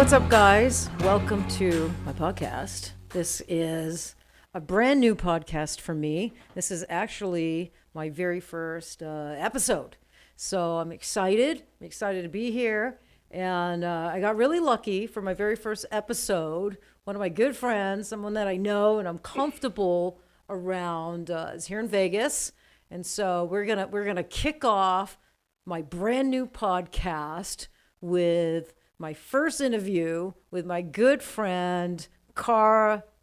What's up, guys? Welcome to my podcast. This is a brand new podcast for me. This is actually my very first episode. So I'm excited. I'm excited to be here. And I got really lucky for my very first episode. One of my good friends, someone that I know and I'm comfortable around, is here in Vegas. And so we're gonna kick off my brand new podcast with my first interview with my good friend,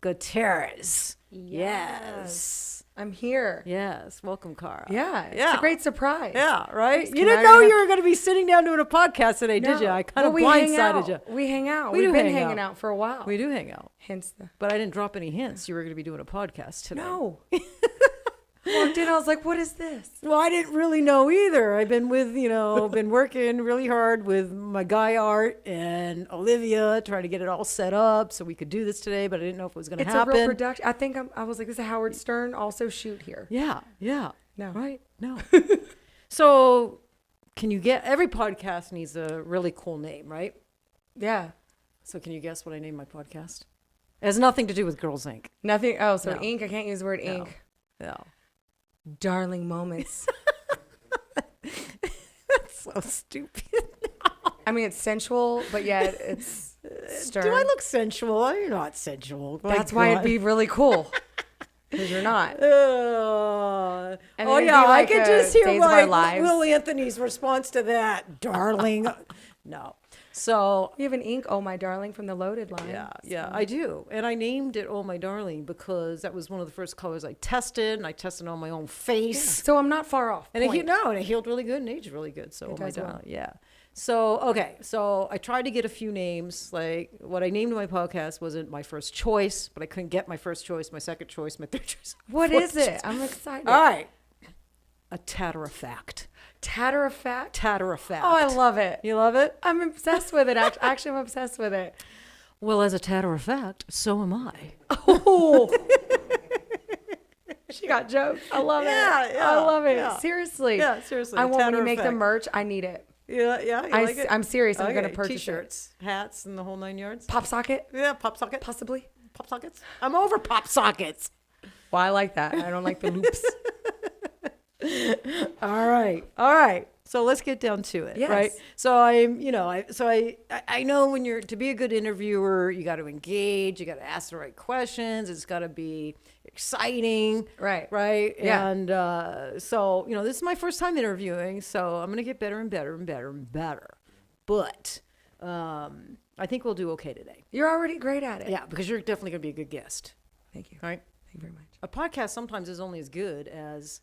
Gutierrez. Yes. I'm here. Yes. Welcome, Cara. Yeah. It's a great surprise. Yeah, right? You didn't know you were going to be sitting down doing a podcast today, did you? I kind of blindsided you. We hang out. We've been hanging out for a while. We do hang out. Hence But I didn't drop any hints you were going to be doing a podcast today. No. Walked in, I was like, what is this? Well, I didn't really know either. I've been been working really hard with my guy Art and Olivia, trying to get it all set up so we could do this today, but I didn't know if it was going to happen. It's a real production. I think I was like, this is Howard Stern, also shoot here. Yeah. No. Right? No. So can you every podcast needs a really cool name, right? Yeah. So can you guess what I named my podcast? It has nothing to do with Girlz Inc. Nothing. Oh, so No. ink. I can't use the word ink. No. Darling moments. That's so stupid. I mean, it's sensual, but yet it's stern. Do I look sensual? You're not sensual. That's why it'd be really cool. Because you're not. Oh it'd yeah, be like I could just hear Days of Our my Lives. Will Anthony's response to that, darling. No. So You have an ink, oh my darling, from the Loaded line. yeah, I do. And I named it Oh My Darling because that was one of the first colors I tested, and I tested it on my own face. So I'm not far off. And it healed really good and aged really good. So It Oh My does well. Darling, yeah. So, okay, so I tried to get a few names. Like, what I named my podcast wasn't my first choice, but I couldn't get my first choice, my second choice, my third choice. What fourth is it? choice. I'm excited. All right. A Tatter-a-fact. Tatter-a-fact? Tatter-a-fact. Oh, I love it. You love it? I'm obsessed with it. Actually, I'm obsessed with it. Well, as a tatter-a-fact, so am I. Oh. She got jokes. I love it. Yeah, I love it. yeah. Seriously. Yeah, seriously. I want when you make the Tatter-a-fact. merch, I need it. Yeah, you like it? I'm serious. I'm going to Okay, purchase T-shirts, hats, and the whole 9 yards. Pop socket? Yeah, pop socket. Possibly. Pop sockets. I'm over pop sockets. Well, I like that. I don't like the loops. All right. So let's get down to it, Yes. right? So I know when to be a good interviewer, you got to engage, you got to ask the right questions, it's got to be exciting, Right. And Yeah. so this is my first time interviewing, so I'm gonna get better and better and better and better. But I think we'll do okay today. You're already great at it. Yeah, because you're definitely gonna be a good guest, Thank you. right? Thank you very much. A podcast sometimes is only as good as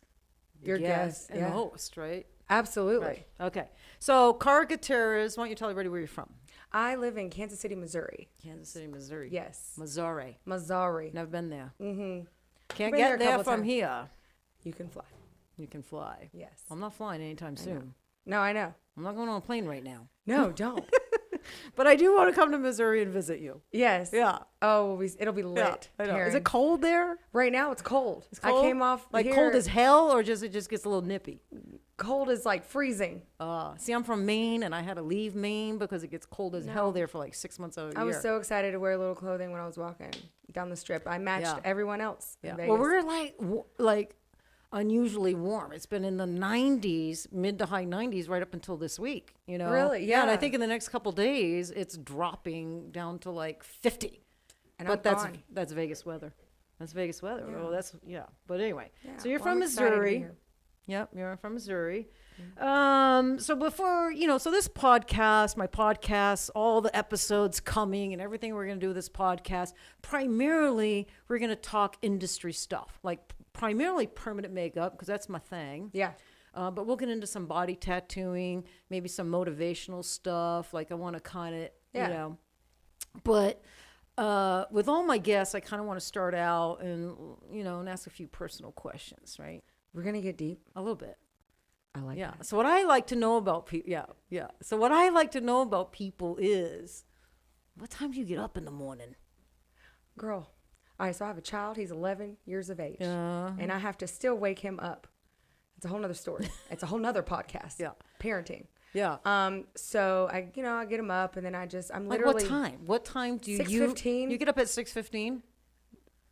the Your guest, and yeah. the host, right? Absolutely. Right. Okay. So, Cara Gutierrez, why don't you tell everybody where you're from? I live in Kansas City, Missouri. Kansas City, Missouri. Yes. Missouri. Missouri. Never been there. Mm-hmm. Can't Been get there a there couple from times. here. You can fly. You can fly. Yes. I'm not flying anytime soon. No, I know. I'm not going on a plane right now. No, don't. But I do want to come to Missouri and visit you. Yes. Yeah. Oh, it'll be lit. I know. Teryn. Is it cold there? Right now it's cold. It's cold? I came off like here. cold as hell, or it just gets a little nippy? Cold is like freezing. See, I'm from Maine, and I had to leave Maine because it gets cold as hell there for like 6 months out of the I year. was so excited to wear little clothing when I was walking down the strip. I matched Yeah. everyone else. In Yeah. Vegas. Well, we're like unusually warm. It's been in the 90s, mid to high 90s, right up until this week. Really? Yeah. And I Yeah. think in the next couple days, it's dropping down to like 50. And But I'm gone. that's Vegas weather. That's Vegas weather. Yeah. Oh, that's yeah. But anyway, Yeah. so you're Well, from I'm excited to be Missouri. here. Yep, you're from Missouri. So before, so this podcast, my podcast, all the episodes coming and everything we're going to do with this podcast, primarily we're going to talk industry stuff, like primarily permanent makeup, because that's my thing. Yeah. But we'll get into some body tattooing, maybe some motivational stuff. Like I want to kind of, Yeah. But with all my guests, I kind of want to start out and ask a few personal questions, right? We're going to get deep. A little bit. I like Yeah. that. So what I like to know about people, yeah. So what I like to know about people is, what time do you get up in the morning? Girl. All right, so I have a child. He's 11 years of age. Uh-huh. And I have to still wake him up. It's a whole nother story. It's a whole nother podcast. Yeah. Parenting. Yeah. So I get them up, and then I'm Like literally. what time? What time do you 6:15. You get up at 6:15?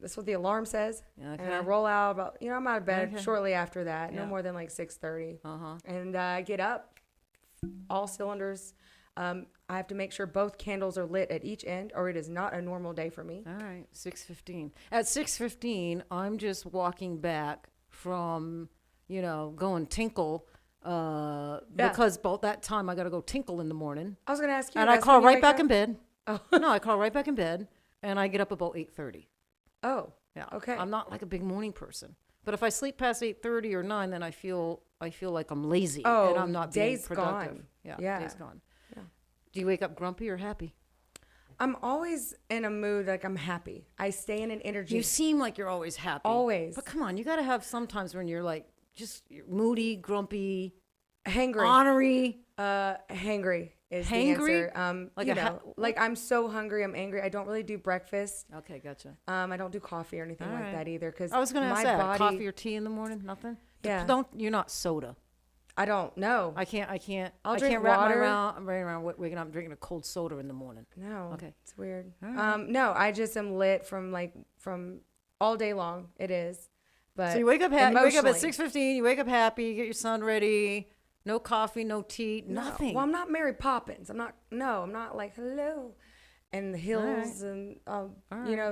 That's what the alarm says. Okay. And I roll out about, I'm out of bed Okay. shortly after that. No Yeah. more than like 6:30. Uh-huh. And I get up, all cylinders. I have to make sure both candles are lit at each end, or it is not a normal day for me. All right, 6:15. At 6:15, I'm just walking back from, going tinkle, because both that time I got to go tinkle in the morning. I was going to ask you. And I crawl right back in bed. bed. Oh. No, I crawl right back in bed, and I get up about 8:30. Oh. Yeah. Okay. I'm not like a big morning person. But if I sleep past 8:30 or 9, then I feel like I'm lazy and I'm not being day's productive. gone. Yeah, day's gone. Yeah. Do you wake up grumpy or happy? I'm always in a mood like I'm happy. I stay in an energy. You seem like you're always happy. Always. But come on, you got to have sometimes when you're like you're moody, grumpy, hangry. ornery. Hangry is Hangry? the answer. Like like I'm so hungry, I'm angry. I don't really do breakfast. Okay, gotcha. I don't do coffee or anything like that either. Because I was going to ask my that. body, Coffee or tea in the morning? Nothing? Yeah. You're not soda. I don't know. I can't I'll I drink can't wrap water. I'm running around waking up drinking a cold soda in the morning. No. Okay. It's weird. All right. No, I just am lit from all day long. It is. But So you wake up at emotionally- 6:15, you wake up happy, you get your son ready, no coffee, no tea, No. nothing. Well, I'm not Mary Poppins. I'm not like hello and the hills and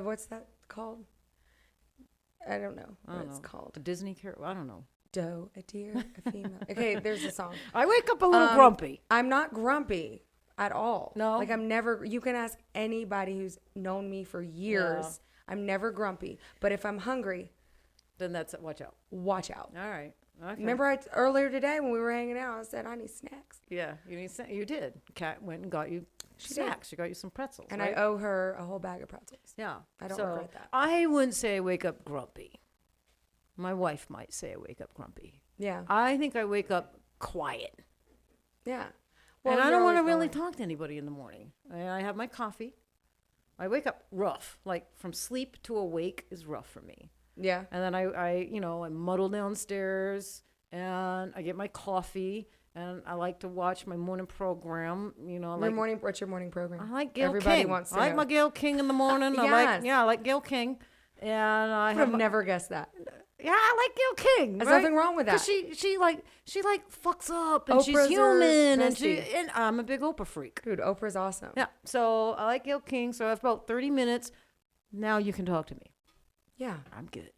what's that called? I don't know what it's called. The Disney character, I don't know. Doe, a deer, a female. Okay, there's a song. I wake up a little grumpy. I'm not grumpy at all. No? Like you can ask anybody who's known me for years. Yeah. I'm never grumpy. But if I'm hungry, Then that's it. Watch out. watch out. All right. Okay. Remember earlier today when we were hanging out, I said, I need snacks. Yeah, you did. Kat went and got you snacks. She got you some pretzels. And right? I owe her a whole bag of pretzels. Yeah. I don't so regret that. I wouldn't say I wake up grumpy. My wife might say I wake up grumpy. Yeah. I think I wake up quiet. Yeah. And I you're don't want to always really going. talk to anybody in the morning. I have my coffee. I wake up rough. Like from sleep to awake is rough for me. Yeah. And then I muddle downstairs and I get my coffee and I like to watch my morning program. What's your morning program? I like Gail Everybody King. wants to I like know. my Gail King in the morning. Yes. I like Gail King. And I I would have have never guessed that. I like Gail King. There's right? nothing wrong with that. 'Cause she fucks up and she's Oprah's her human bestie. and I'm a big Oprah freak. Dude, Oprah's awesome. Yeah. So I like Gail King. So I have about 30 minutes. Now you can talk to me. Yeah. I'm good.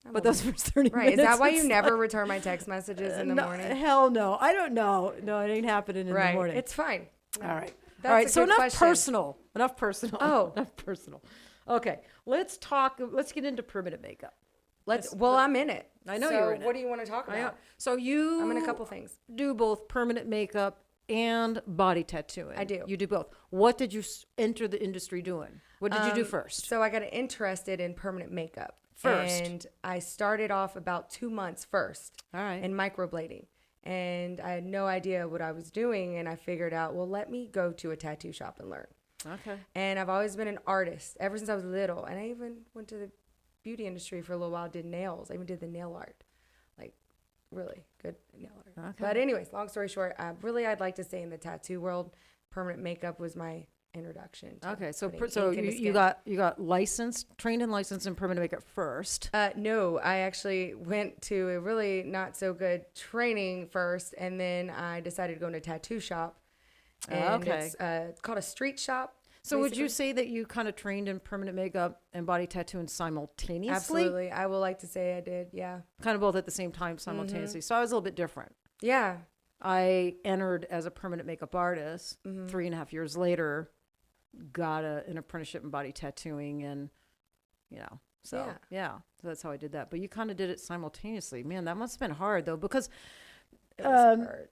I'm But a- those first 30 Right. minutes. Is that why you it's never like, return my text messages in the morning? Hell no. I don't know. No, it ain't happening in the morning. It's fine. All right. That's All right. a So good enough question. personal. Enough personal. Oh. Enough personal. Okay. Let's get into permanent makeup. I'm in it. I know so you're in it. What do you want to talk I know. about? So I'm in a couple things. do both permanent makeup and body tattooing. I do. You do both. What did you enter the industry doing? What did you do first? So I got interested in permanent makeup. First. And I started off about 2 months first. All right. In microblading. And I had no idea what I was doing. And I figured out, well, let me go to a tattoo shop and learn. Okay. And I've always been an artist ever since I was little. And I even went to the beauty industry for a little while, did nails. I even did the nail art. Like, really good nail art. Okay. But anyways, long story short, I'd like to say in the tattoo world, permanent makeup was my introduction. to Okay. So putting ink in the you skin. got trained and licensed in permanent makeup first. No, I actually went to a really not so good training first, and then I decided to go into a tattoo shop. And Okay. it's called a street shop. So would you basically. say that you kind of trained in permanent makeup and body tattooing simultaneously? Absolutely. I will like to say I did. Yeah. Kind of both at the same time simultaneously. So I was a little bit different. Yeah. I entered as a permanent makeup artist. Mm-hmm. 3.5 years later, got an apprenticeship in body tattooing, and so that's how I did that. But you kind of did it simultaneously. Man, that must have been hard though, because It was hard.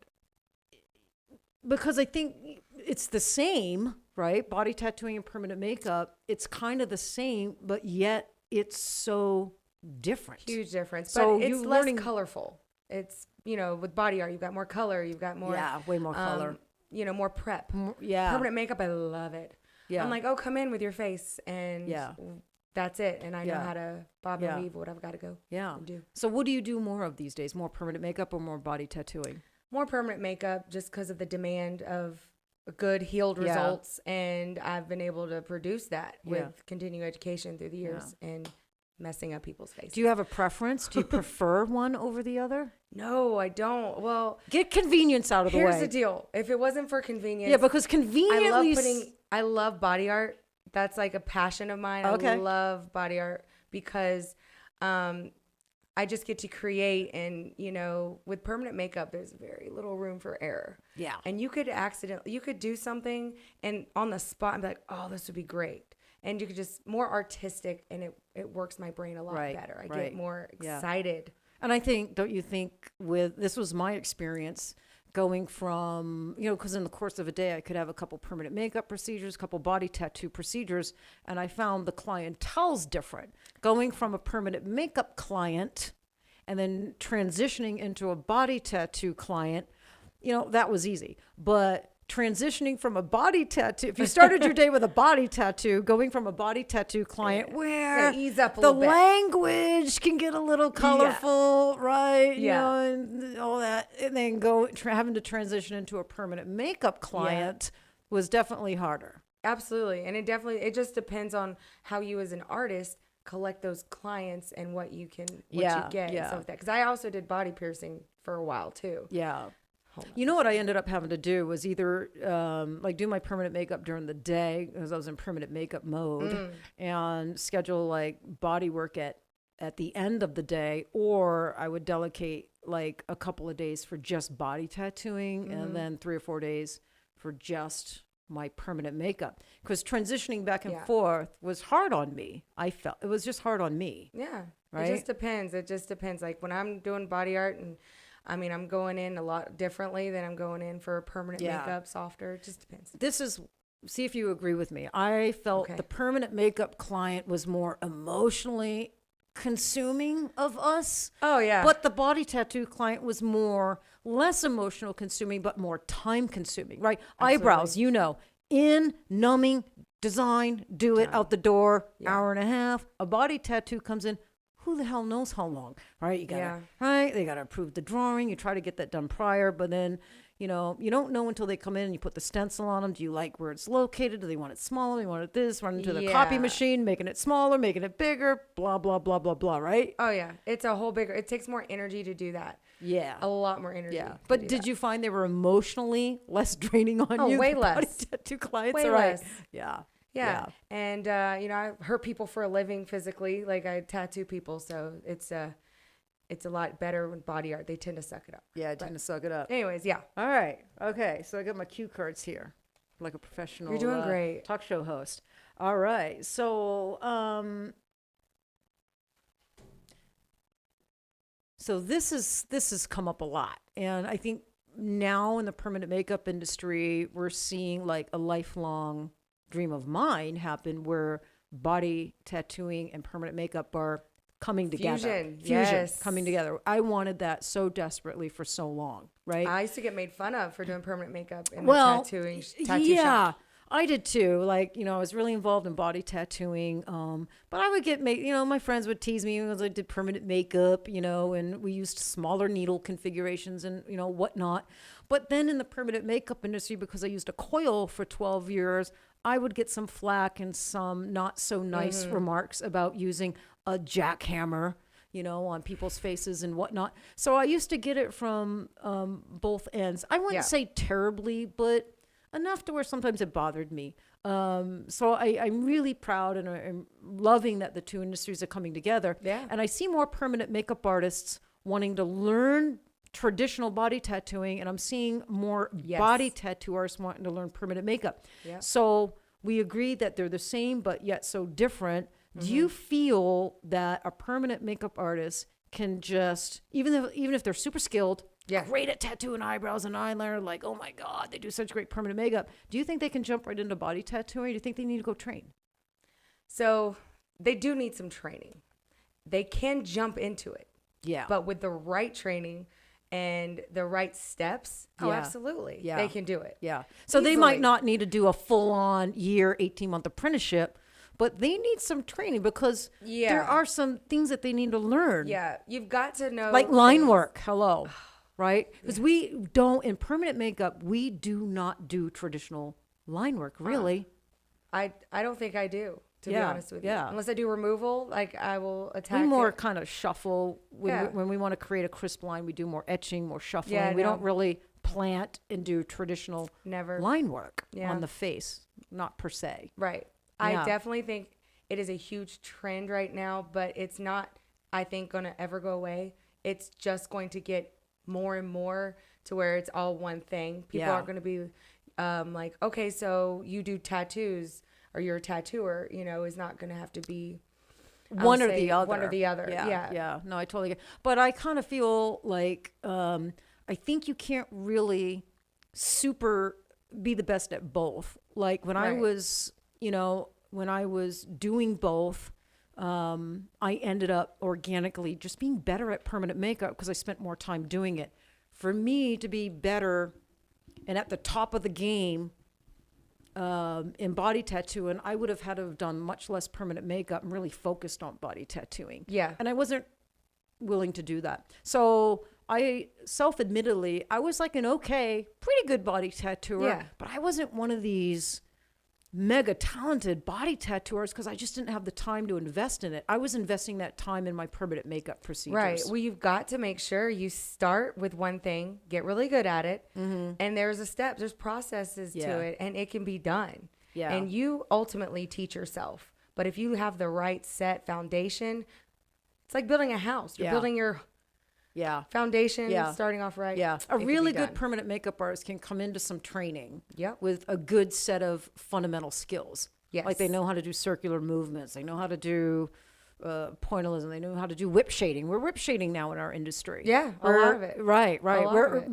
I think it's the same, right? Body tattooing and permanent makeup, it's kind of the same, but yet it's so different. Huge difference. So But it's you less learning- colorful. It's, with body art, you've got more color. You've got more. Yeah, way more color. More prep. Yeah. Permanent makeup, I love it. Yeah. I'm like, oh, come in with your face. And Yeah. that's it. And I know Yeah. how to bob Yeah. and weave what I've got to go Yeah. and do. So what do you do more of these days? More permanent makeup or more body tattooing? More permanent makeup just because of the demand of good healed results. And I've been able to produce that with continuing education through the years and messing up people's faces. Do you have a preference? Do you prefer one over the other? No, I don't. Well, get convenience out of the way. Here's the deal. If it wasn't for convenience. Yeah, because conveniently. I love body art. That's like a passion of mine. Okay. I love body art because I just get to create, and with permanent makeup, there's very little room for error. Yeah. And you could do something and on the spot and be like, oh, this would be great. And you could just more artistic, and it works my brain a lot better. I get more excited. And I think, don't you think this was my experience going from, because in the course of a day, I could have a couple permanent makeup procedures, a couple body tattoo procedures, and I found the clientele's different. Going from a permanent makeup client and then transitioning into a body tattoo client, that was easy. But transitioning from a body tattoo, if you started your day with a body tattoo, going from a body tattoo client where ease up a the little bit. Language can get a little colorful, right? And all that, and then having to transition into a permanent makeup client was definitely harder. Absolutely. And it just depends on how you as an artist collect those clients and what you get and stuff like that. Because I also did body piercing for a while too. Yeah. You know what I ended up having to do was either do my permanent makeup during the day because I was in permanent makeup mode and schedule body work at the end of the day, or I would delegate a couple of days for just body tattooing and then 3 or 4 days for just my permanent makeup, because transitioning back and forth was hard on me. I felt it was just hard on me. Yeah. Right. It just depends. Like when I'm doing body art, and I'm going in a lot differently than I'm going in for permanent makeup, softer. It just depends. See if you agree with me. I felt the permanent makeup client was more emotionally consuming of us. Oh, yeah. But the body tattoo client was less emotional consuming, but more time consuming, right? Absolutely. Eyebrows, in numbing, design, do it out the door, hour and a half. A body tattoo comes in. Who the hell knows how long, right? They got to approve the drawing. You try to get that done prior, but then, you don't know until they come in and you put the stencil on them. Do you like where it's located? Do they want it smaller? Do they want it this? Run into the copy machine, making it smaller, making it bigger, blah, blah, blah, blah, blah, right? Oh, yeah. It's a whole bigger, it takes more energy to do that. Yeah. A lot more energy. Yeah. But did you find they were emotionally less draining on you? Way than less. Body tattoo clients? Way right? less. Yeah. Yeah. And, I hurt people for a living physically. Like I tattoo people. So it's a lot better with body art. They tend to suck it up. Yeah, I tend to suck it up. Anyways, yeah. All right. Okay. So I got my cue cards here, like a professional You're doing great. talk show host. All right. So, this has come up a lot. And I think now in the permanent makeup industry, we're seeing like a lifelong dream of mine happen where body tattooing and permanent makeup are coming together. Fusion, coming together. I wanted that so desperately for so long, right? I used to get made fun of for doing permanent makeup in the tattoo shop. I did too. I was really involved in body tattooing. But I would get my friends would tease me because I did permanent makeup, and we used smaller needle configurations and, whatnot. But then in the permanent makeup industry, because I used a coil for 12 years, I would get some flack and some not so nice remarks about using a jackhammer, on people's faces and whatnot. So I used to get it from both ends. I wouldn't say terribly, but enough to where sometimes it bothered me. So I'm really proud and I'm loving that the two industries are coming together. Yeah. And I see more permanent makeup artists wanting to learn traditional body tattooing, and I'm seeing more body tattoo artists wanting to learn permanent makeup. Yeah. So we agree that they're the same, but yet so different. Do you feel that a permanent makeup artist can just, even if they're super skilled, great at tattooing eyebrows and eyeliner, like, oh my God, they do such great permanent makeup. Do you think they can jump right into body tattooing, or do you think they need to go train? So they do need some training. They can jump into it. Yeah. But with the right training and the right steps, absolutely. Yeah. They can do it. Yeah. So easily. They might not need to do a full-on year, 18-month apprenticeship, but they need some training because there are some things that they need to learn. Yeah. You've got to know. Like line work. Hello. right? Because we don't, in permanent makeup, we do not do traditional line work, really. I don't think I do, to be honest with you. Unless I do removal, like I will attack We more it. kind of shuffle. When we want to create a crisp line, we do more etching, more shuffling. Yeah, we don't really plant and do traditional line work on the face, not per se. Right. I definitely think it is a huge trend right now, but it's not, I think, going to ever go away. It's just going to get more and more to where it's all one thing. People aren't going to be like, okay, so you do tattoos or you're a tattooer, you know, is not going to have to be one or the other. One or the other. Yeah. No, I totally get it. But I kind of feel like I think you can't really be the best at both. Like when I was, when I was doing both, I ended up organically just being better at permanent makeup because I spent more time doing it. For me to be better and at the top of the game in body tattooing, I would have had to have done much less permanent makeup and really focused on body tattooing. Yeah. And I wasn't willing to do that. So I self-admittedly, I was like an pretty good body tattooer, but I wasn't one of these mega talented body tattooers because I just didn't have the time to invest in it. I was investing that time in my permanent makeup procedures. Right. Well, you've got to make sure you start with one thing, get really good at it, and there's processes to it, and it can be done. Yeah. And you ultimately teach yourself. But if you have the right set foundation, it's like building a house. You're building your foundation, starting off right. Yeah. A really good permanent makeup artist can come into some training with a good set of fundamental skills. Yes. Like they know how to do circular movements. They know how to do pointillism. They know how to do whip shading. We're whip shading now in our industry. Yeah, a lot of it. Right.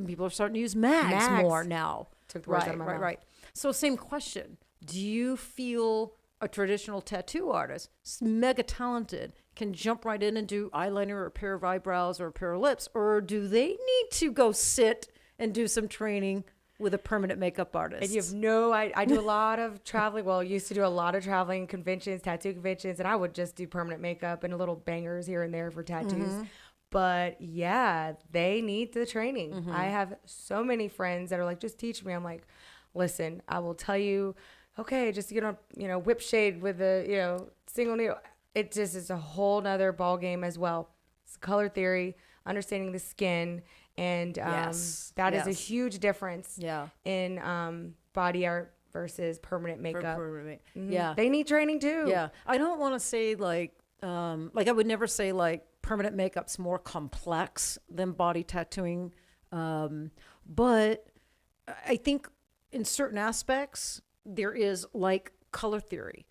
People are starting to use mags more now. Took the words out of my mouth. Right. So same question. Do you feel a traditional tattoo artist, mega talented, can jump right in and do eyeliner or a pair of eyebrows or a pair of lips? Or do they need to go sit and do some training with a permanent makeup artist? And you have I do a lot of traveling. Well, used to do a lot of traveling conventions, tattoo conventions, and I would just do permanent makeup and a little bangers here and there for tattoos. But yeah, they need the training. I have so many friends that are like, just teach me. I'm like, listen, I will tell you, okay, just, whip shade with a, single needle. It just is a whole nother ball game as well. It's color theory, understanding the skin, and that is a huge difference in body art versus permanent makeup. Yeah. They need training too. Yeah. I don't want to say like I would never say like permanent makeup's more complex than body tattooing. But I think in certain aspects, there is like color theory.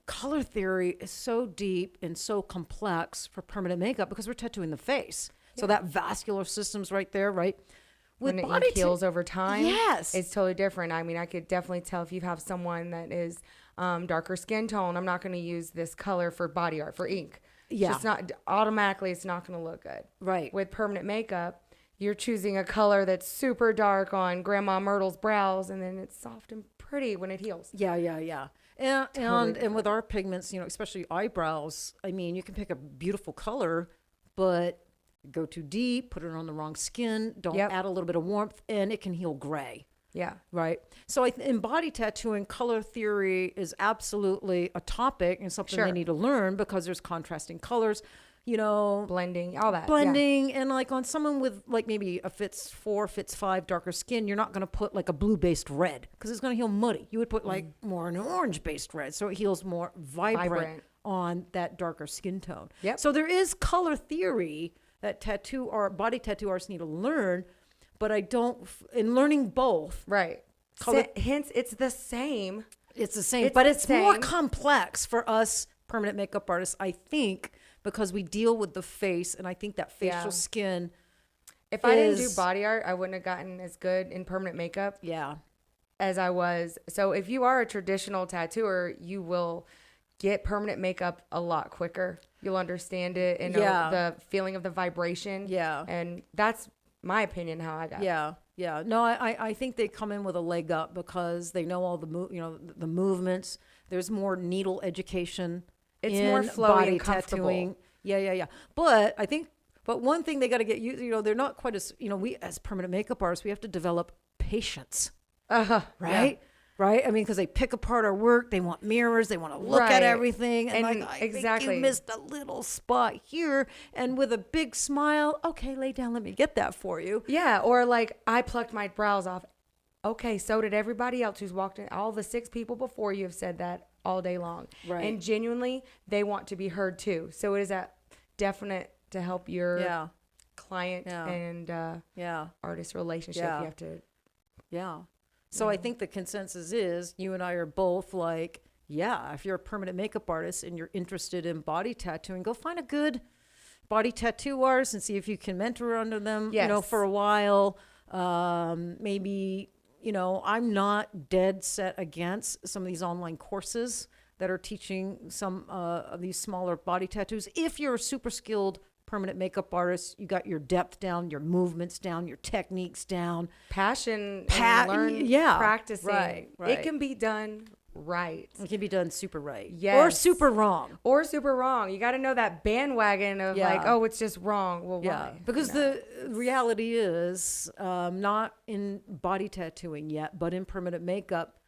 Color theory is so deep and so complex for permanent makeup because we're tattooing the face. So that vascular system's right there, right? When the ink heals over time, it's totally different. I mean, I could definitely tell if you have someone that is darker skin tone, I'm not going to use this color for body art, for ink. Yeah. It's just not, automatically, it's not going to look good. Right. With permanent makeup, you're choosing a color that's super dark on Grandma Myrtle's brows, and then it's soft and pretty when it heals. Yeah. And with our pigments, especially eyebrows, I mean, you can pick a beautiful color, but go too deep, put it on the wrong skin, don't add a little bit of warmth, and it can heal gray. Yeah. Right. So in body tattooing, color theory is absolutely a topic and something they need to learn because there's contrasting colors, blending, all that. Blending. And like on someone with like maybe a fits 4, fits 5 darker skin, you're not going to put like a blue based red because it's going to heal muddy. You would put like more an orange based red. So it heals more vibrant on that darker skin tone. Yep. So there is color theory that body tattoo artists need to learn. But I don't, in learning both. Right. Hence, it's the same. It's the same, but it's more complex for us permanent makeup artists, I think, because we deal with the face, and I think that facial skin. If I didn't do body art, I wouldn't have gotten as good in permanent makeup as I was. So if you are a traditional tattooer, you will get permanent makeup a lot quicker. You'll understand it and the feeling of the vibration. Yeah. And that's my opinion, how I got. Yeah. No, I think they come in with a leg up because they know all the movements. There's more needle education. It's more flowy and comfortable. Tattooing. Yeah. But I think But one thing they got to get used, they're not quite as, we as permanent makeup artists, we have to develop patience. Right? Yeah. Right? I mean, because they pick apart our work. They want mirrors. They want to look at everything. And I think you missed a little spot here. And with a big smile, okay, lay down. Let me get that for you. Yeah. Or like, I plucked my brows off. Okay, so did everybody else who's walked in. All the 6 people before you have said that all day long. Right. And genuinely, they want to be heard too. So it is that definite to help your client and artist relationship. You have to. Yeah. So I think the consensus is you and I are both like, if you're a permanent makeup artist and you're interested in body tattooing, go find a good body tattoo artist and see if you can mentor under them, for a while. Maybe, I'm not dead set against some of these online courses that are teaching some of these smaller body tattoos. If you're a super skilled permanent makeup artist, you got your depth down, your movements down, your techniques down, passion, and learn, practicing. Right. It can be done right. It can be done super right. Yes. Or super wrong. You got to know that bandwagon of like, oh, it's just wrong. Well, why? Because the reality is, not in body tattooing yet, but in permanent makeup,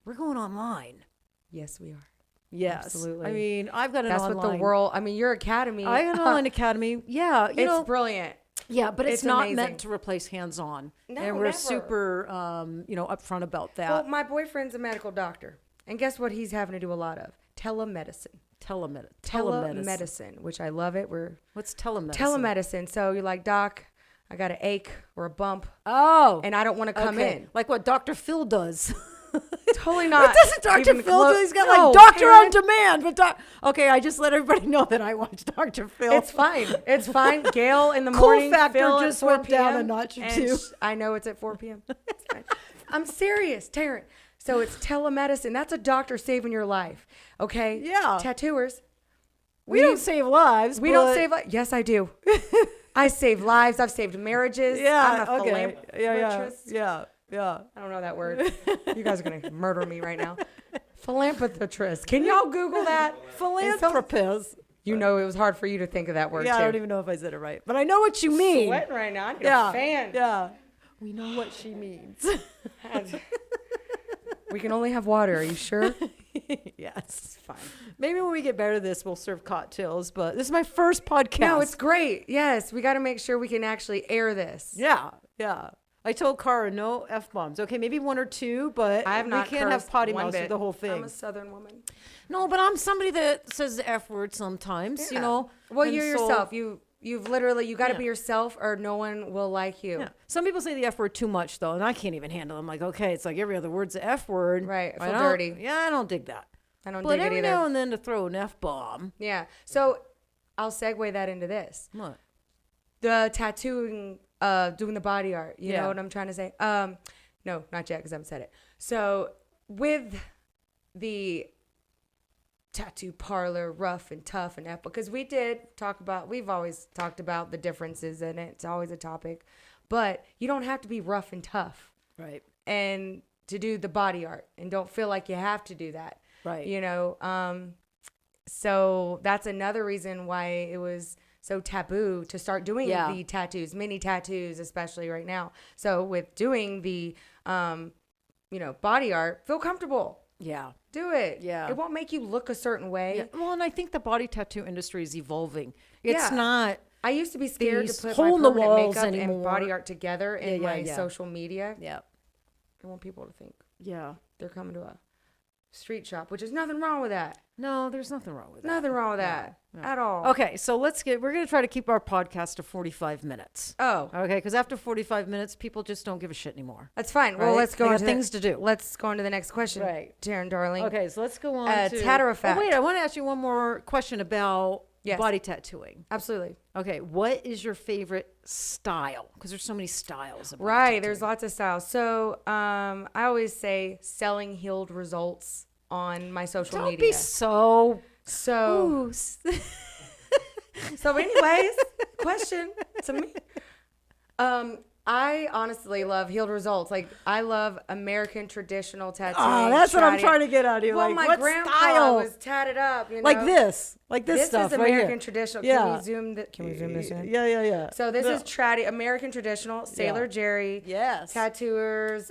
we're going online. Yes, we are. Yes, absolutely. I mean, I've got an That's online. What the world. I mean, your academy. I have an online academy. Yeah, it's brilliant. Yeah, but it's not amazing. Meant to replace hands-on. No, and we're never. Super, upfront about that. Well, my boyfriend's a medical doctor, and guess what? He's having to do a lot of telemedicine. Telemedicine, which I love it. What's telemedicine? Telemedicine. So you're like, Doc, I got an ache or a bump. Oh, and I don't want to come in. Like what Dr. Phil does. Totally not. What doesn't Dr. Phil do? He's got like Doctor on Demand. But okay, I just let everybody know that I watch Dr. Phil. It's fine. It's fine. Gail in the morning. Cool factor Phil just went down a notch or two. I know it's at 4 p.m. It's fine. I'm serious, Teryn. So it's telemedicine. That's a doctor saving your life. Okay? Yeah. Tattooers. We don't save lives. We don't save lives. Yes, I do. I save lives. I've saved marriages. Yeah. I'm a philanthropist. Yeah. I don't know that word. You guys are going to murder me right now. Philanthropist. Can y'all Google that? Philanthropist. You know it was hard for you to think of that word, too. I don't even know if I said it right. But I know what you mean. Sweating right now. I'm a fan. Yeah. We know what she means. We can only have water. Are you sure? Yes. Fine. Maybe when we get better at this, we'll serve cocktails. But this is my first podcast. No, it's great. Yes. We got to make sure we can actually air this. Yeah. I told Cara no F-bombs. Okay, maybe 1 or 2, but I have not we can't have potty mouths with the whole thing. I'm a Southern woman. No, but I'm somebody that says the F word sometimes, Well, you're yourself. You've literally, you got to be yourself or no one will like you. Yeah. Some people say the F word too much, though, and I can't even handle it. I'm like, okay, it's like every other word's the F word. Right. I feel dirty. Yeah, I don't dig that. I don't dig it either. But every now and then to throw an F-bomb. Yeah. So I'll segue that into this. What? The tattooing, doing the body art. You know what I'm trying to say? No, not yet because I haven't said it. So with the tattoo parlor, rough and tough and apple, because we've always talked about the differences in it. It's always a topic. But you don't have to be rough and tough. Right. And to do the body art. And don't feel like you have to do that. Right. So that's another reason why it was so taboo to start doing the tattoos, mini tattoos, especially right now. So with doing the, body art, feel comfortable. Yeah. Do it. Yeah. It won't make you look a certain way. Yeah. Well, and I think the body tattoo industry is evolving. It's not. I used to be scared to put hole my in the permanent walls makeup anymore. and body art together in my social media. Yeah. I want people to think. Yeah. They're coming to a street shop, which is nothing wrong with that. No, there's nothing wrong with that. Nothing wrong with that at all. Okay, so we're going to try to keep our podcast to 45 minutes. Oh. Okay, because after 45 minutes, people just don't give a shit anymore. That's fine. Well, let's go on to things to do. Let's go on to the next question. Right. Teryn Darling. Okay, so let's go on to Tatter-a-fact. Oh, wait, I want to ask you one more question about body tattooing. Absolutely. Okay, what is your favorite style? Because there's so many styles of body tattooing. There's lots of styles. So I always say selling healed results on my social media. Don't be so. So anyways, question to me. I honestly love healed results. Like I love American traditional tattooing. Oh, that's what I'm trying to get out of you. Well, like, my what grandpa style? was tatted up. Like this. Like this stuff is right American here. traditional. Yeah. Can we zoom this in? Yeah. So this is American traditional, Sailor Jerry. Yes. Tattooers.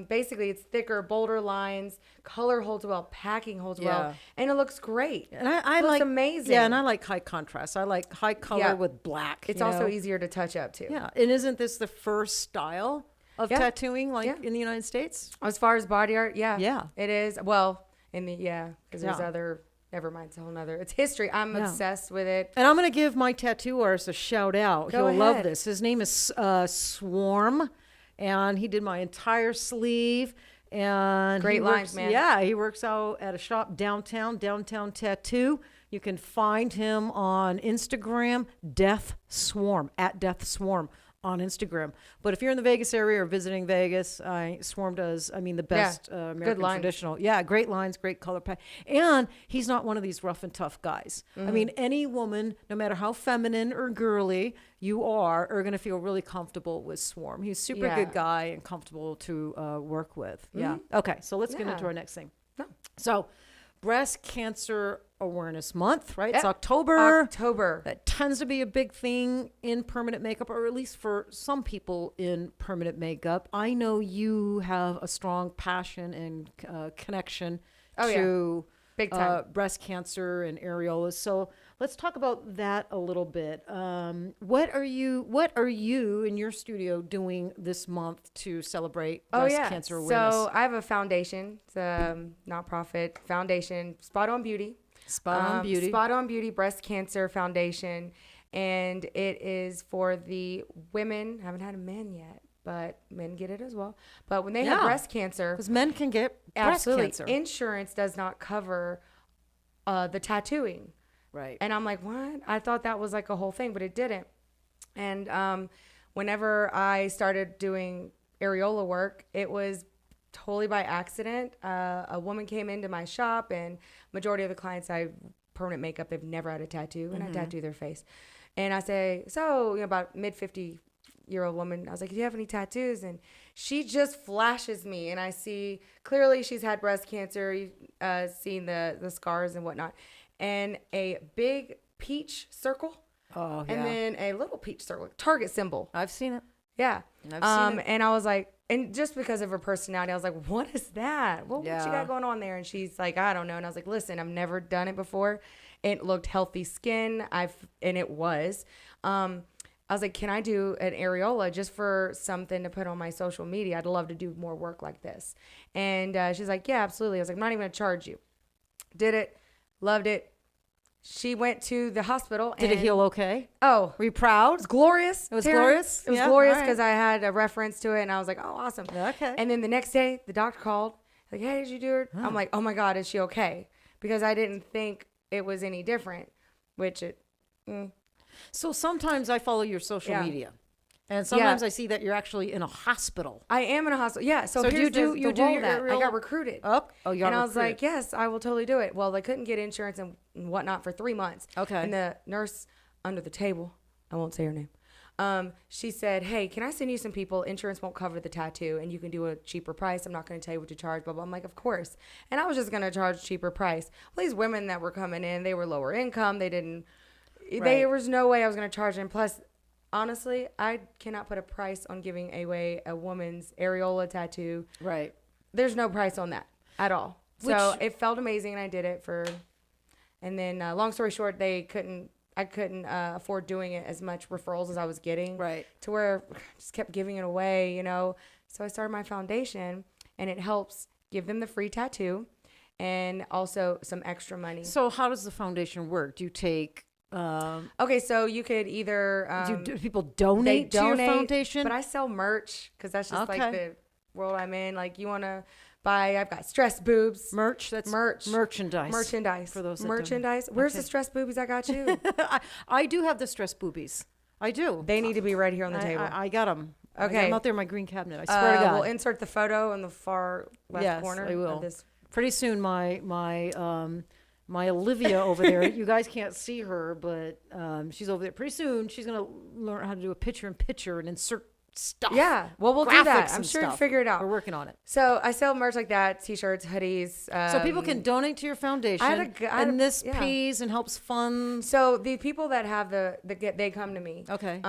Basically, it's thicker, bolder lines. Color holds well. Packing holds well. And it looks great. And I looks like amazing. Yeah, and I like high contrast. I like high color with black. It's also easier to touch up, too. Yeah. And isn't this the first style of tattooing, in the United States? As far as body art, Yeah. It is. Well, because there's other... Never mind, it's a whole nother. It's history. I'm obsessed with it. And I'm going to give my tattoo artist a shout out. Go He'll ahead. love this. His name is Swarm, and he did my entire sleeve. And great lines, man. Yeah, he works out at a shop downtown Tattoo. You can find him on Instagram, Death Swarm, at Death Swarm on Instagram. But if you're in the Vegas area or visiting Vegas, Swarm does, the best American traditional. Yeah, great lines, great color pack. And he's not one of these rough and tough guys. Mm-hmm. Any woman, no matter how feminine or girly you are going to feel really comfortable with Swarm. He's a super good guy and comfortable to work with. Mm-hmm. Yeah. Okay, so let's get into our next thing. No. So, Breast Cancer Awareness Month, right? It's October. That tends to be a big thing in permanent makeup, or at least for some people in permanent makeup. I know you have a strong passion and connection to big time. Breast cancer and areolas. So let's talk about that a little bit. What are you in your studio doing this month to celebrate breast cancer awareness? So I have a foundation. It's a nonprofit foundation, Spot On Beauty Breast Cancer Foundation. And it is for the women. I haven't had a men yet, but men get it as well. But when they have breast cancer, because men can get breast cancer. Insurance does not cover the tattooing. Right. And I'm like, what? I thought that was like a whole thing, but it didn't. And whenever I started doing areola work, it was totally by accident. A woman came into my shop, and majority of the clients I permanent makeup, they've never had a tattoo, and I tattoo their face. And I say, so, about mid 50-year-old woman, I was like, do you have any tattoos? And she just flashes me, and I see clearly she's had breast cancer. You've seen the scars and whatnot. And a big peach circle. Oh, yeah. And then a little peach circle, Target symbol. I've seen it. Yeah. I've seen it. And I was like, and just because of her personality, I was like, what is that? What you got going on there? And she's like, I don't know. And I was like, listen, I've never done it before. It looked healthy skin. And it was. I was like, can I do an areola just for something to put on my social media? I'd love to do more work like this. And she's like, yeah, absolutely. I was like, I'm not even going to charge you. Did it. Loved it. She went to the hospital. Did it heal okay? Oh. Were you proud? It was glorious. It was glorious? It was glorious because I had a reference to it, and I was like, oh, awesome. Okay. And then the next day, the doctor called. Like, hey, did you do it? I'm like, oh, my God, is she okay? Because I didn't think it was any different, which it... So sometimes I follow your social media. And sometimes I see that you're actually in a hospital. I am in a hospital. Yeah. So you do your I got recruited. Oh, you got And I was recruited. like, yes, I will totally do it. Well, they couldn't get insurance and whatnot for 3 months. Okay. And the nurse under the table, I won't say her name. She said, hey, can I send you some people? Insurance won't cover the tattoo and you can do a cheaper price. I'm not going to tell you what to charge, blah, blah. I'm like, of course. And I was just going to charge a cheaper price. Well, these women that were coming in, they were lower income. There was no way I was going to charge them. Plus, honestly, I cannot put a price on giving away a woman's areola tattoo. Right. There's no price on that at all. So it felt amazing, and I did it and then long story short, I couldn't afford doing it as much referrals as I was getting. Right. To where I just kept giving it away, So I started my foundation, and it helps give them the free tattoo and also some extra money. So how does the foundation work? Do you take... okay, so you could either do people donate to your foundation? But I sell merch because that's just like the world I'm in. Like, you want to buy? I've got stress boobs, merch. That's merchandise for those merchandise. Where's the stress boobies? I got you. I do have the stress boobies. I do. They need to be right here on the table. I got them. Okay, I'm out there in my green cabinet. I swear to God. We'll insert the photo in the far left corner. Yes, I will. Of this. Pretty soon, my Olivia over there, you guys can't see her, but she's over there. Pretty soon, she's going to learn how to do a picture-in-picture and insert stuff. Yeah. Well, we'll do that. I'm sure you'll figure it out. We're working on it. So I sell merch like that, t-shirts, hoodies. So people can donate to your foundation, and this pays and helps fund. So the people that have they come to me. Okay.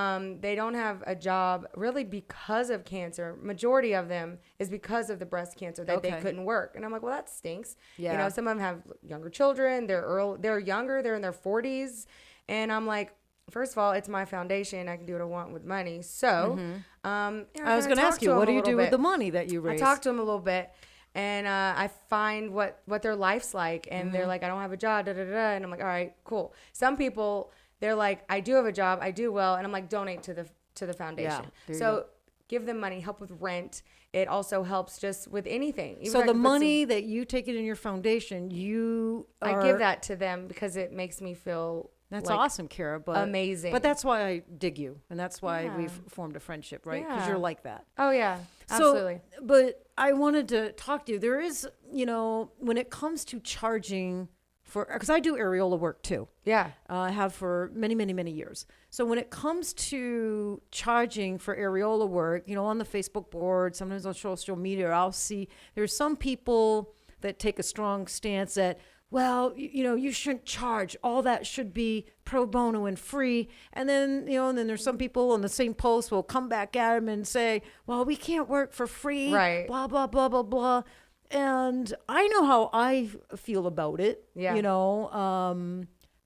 They don't have a job really because of cancer. Majority of them is because of the breast cancer that they couldn't work. And I'm like, well, that stinks. Yeah. You know, some of them have younger children. They're younger. They're in their 40s. And I'm like, first of all, it's my foundation. I can do what I want with money. So, I was going to ask you, what do you do with the money that you raise? I talk to them a little bit, and I find what their life's like, and they're like, I don't have a job, and I'm like, all right, cool. Some people, they're like, I do have a job, I do well, and I'm like, donate to the foundation. Yeah, so give them money, help with rent. It also helps just with anything. Even so the money that you take it in your foundation, I give that to them because it makes me feel. That's like awesome, Kara. But amazing. But that's why I dig you, and that's why we've formed a friendship, right? Because you're like that. Oh yeah, absolutely. So, but I wanted to talk to you. There is, you know, when it comes to charging for, because I do areola work too. Yeah, I have for many, many, many years. So when it comes to charging for areola work, you know, on the Facebook board, sometimes on social media, I'll see there's some people that take a strong stance that, well, you know, you shouldn't charge. All that should be pro bono and free. And then, you know, and then there's some people on the same post will come back at them and say, well, we can't work for free. Right. Blah, blah, blah, blah, blah. And I know how I feel about it. Yeah. You know,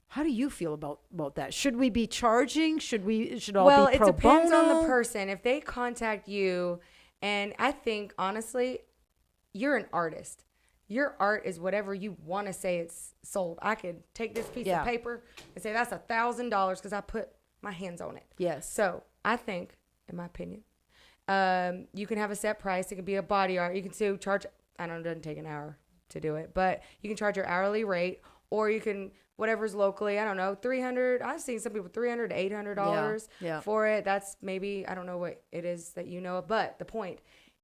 how do you feel about that? Should we be charging? Should all be pro bono? Well, it depends on the person. If they contact you, and I think, honestly, you're an artist. Your art is whatever you want to say it's sold. I could take this piece of paper and say that's $1,000 because I put my hands on it. Yes. So I think, in my opinion, you can have a set price. It could be a body art. You can still charge. I don't know, it doesn't take an hour to do it, but you can charge your hourly rate, or you can whatever's locally. I don't know, $300. I've seen some people $300 to $800 for it. That's maybe, I don't know what it is that you know of, but the point,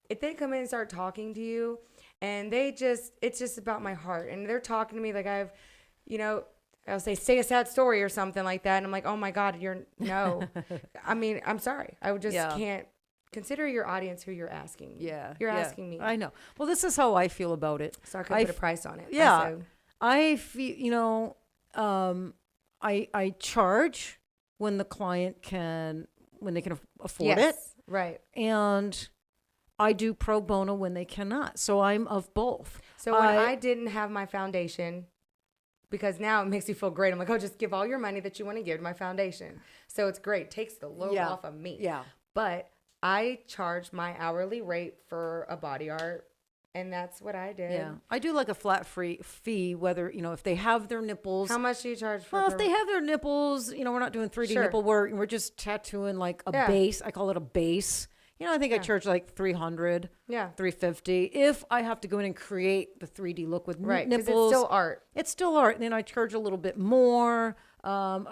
if they come in and start talking to you. And it's just about my heart. And they're talking to me like I'll say a sad story or something like that. And I'm like, oh my God, no. I mean, I'm sorry. I would just can't consider your audience who you're asking. Yeah. You're asking me. I know. Well, this is how I feel about it. So I could put a price on it. Yeah. I feel, you know, I charge when the client when they can afford it. Right. And I do pro bono when they cannot. So I'm of both. So when I didn't have my foundation, because now it makes me feel great. I'm like, oh, just give all your money that you want to give to my foundation. So it's great. Takes the load off of me. Yeah. But I charged my hourly rate for a body art. And that's what I did. Yeah. I do like a flat fee, whether, you know, if they have their nipples. How much do you charge for? Well, if they have their nipples, you know, we're not doing 3D nipple work. And we're just tattooing like a base. I call it a base. You know, I think I charge like $300, $350. If I have to go in and create the 3D look with nipples. Because it's still art. It's still art. And then I charge a little bit more.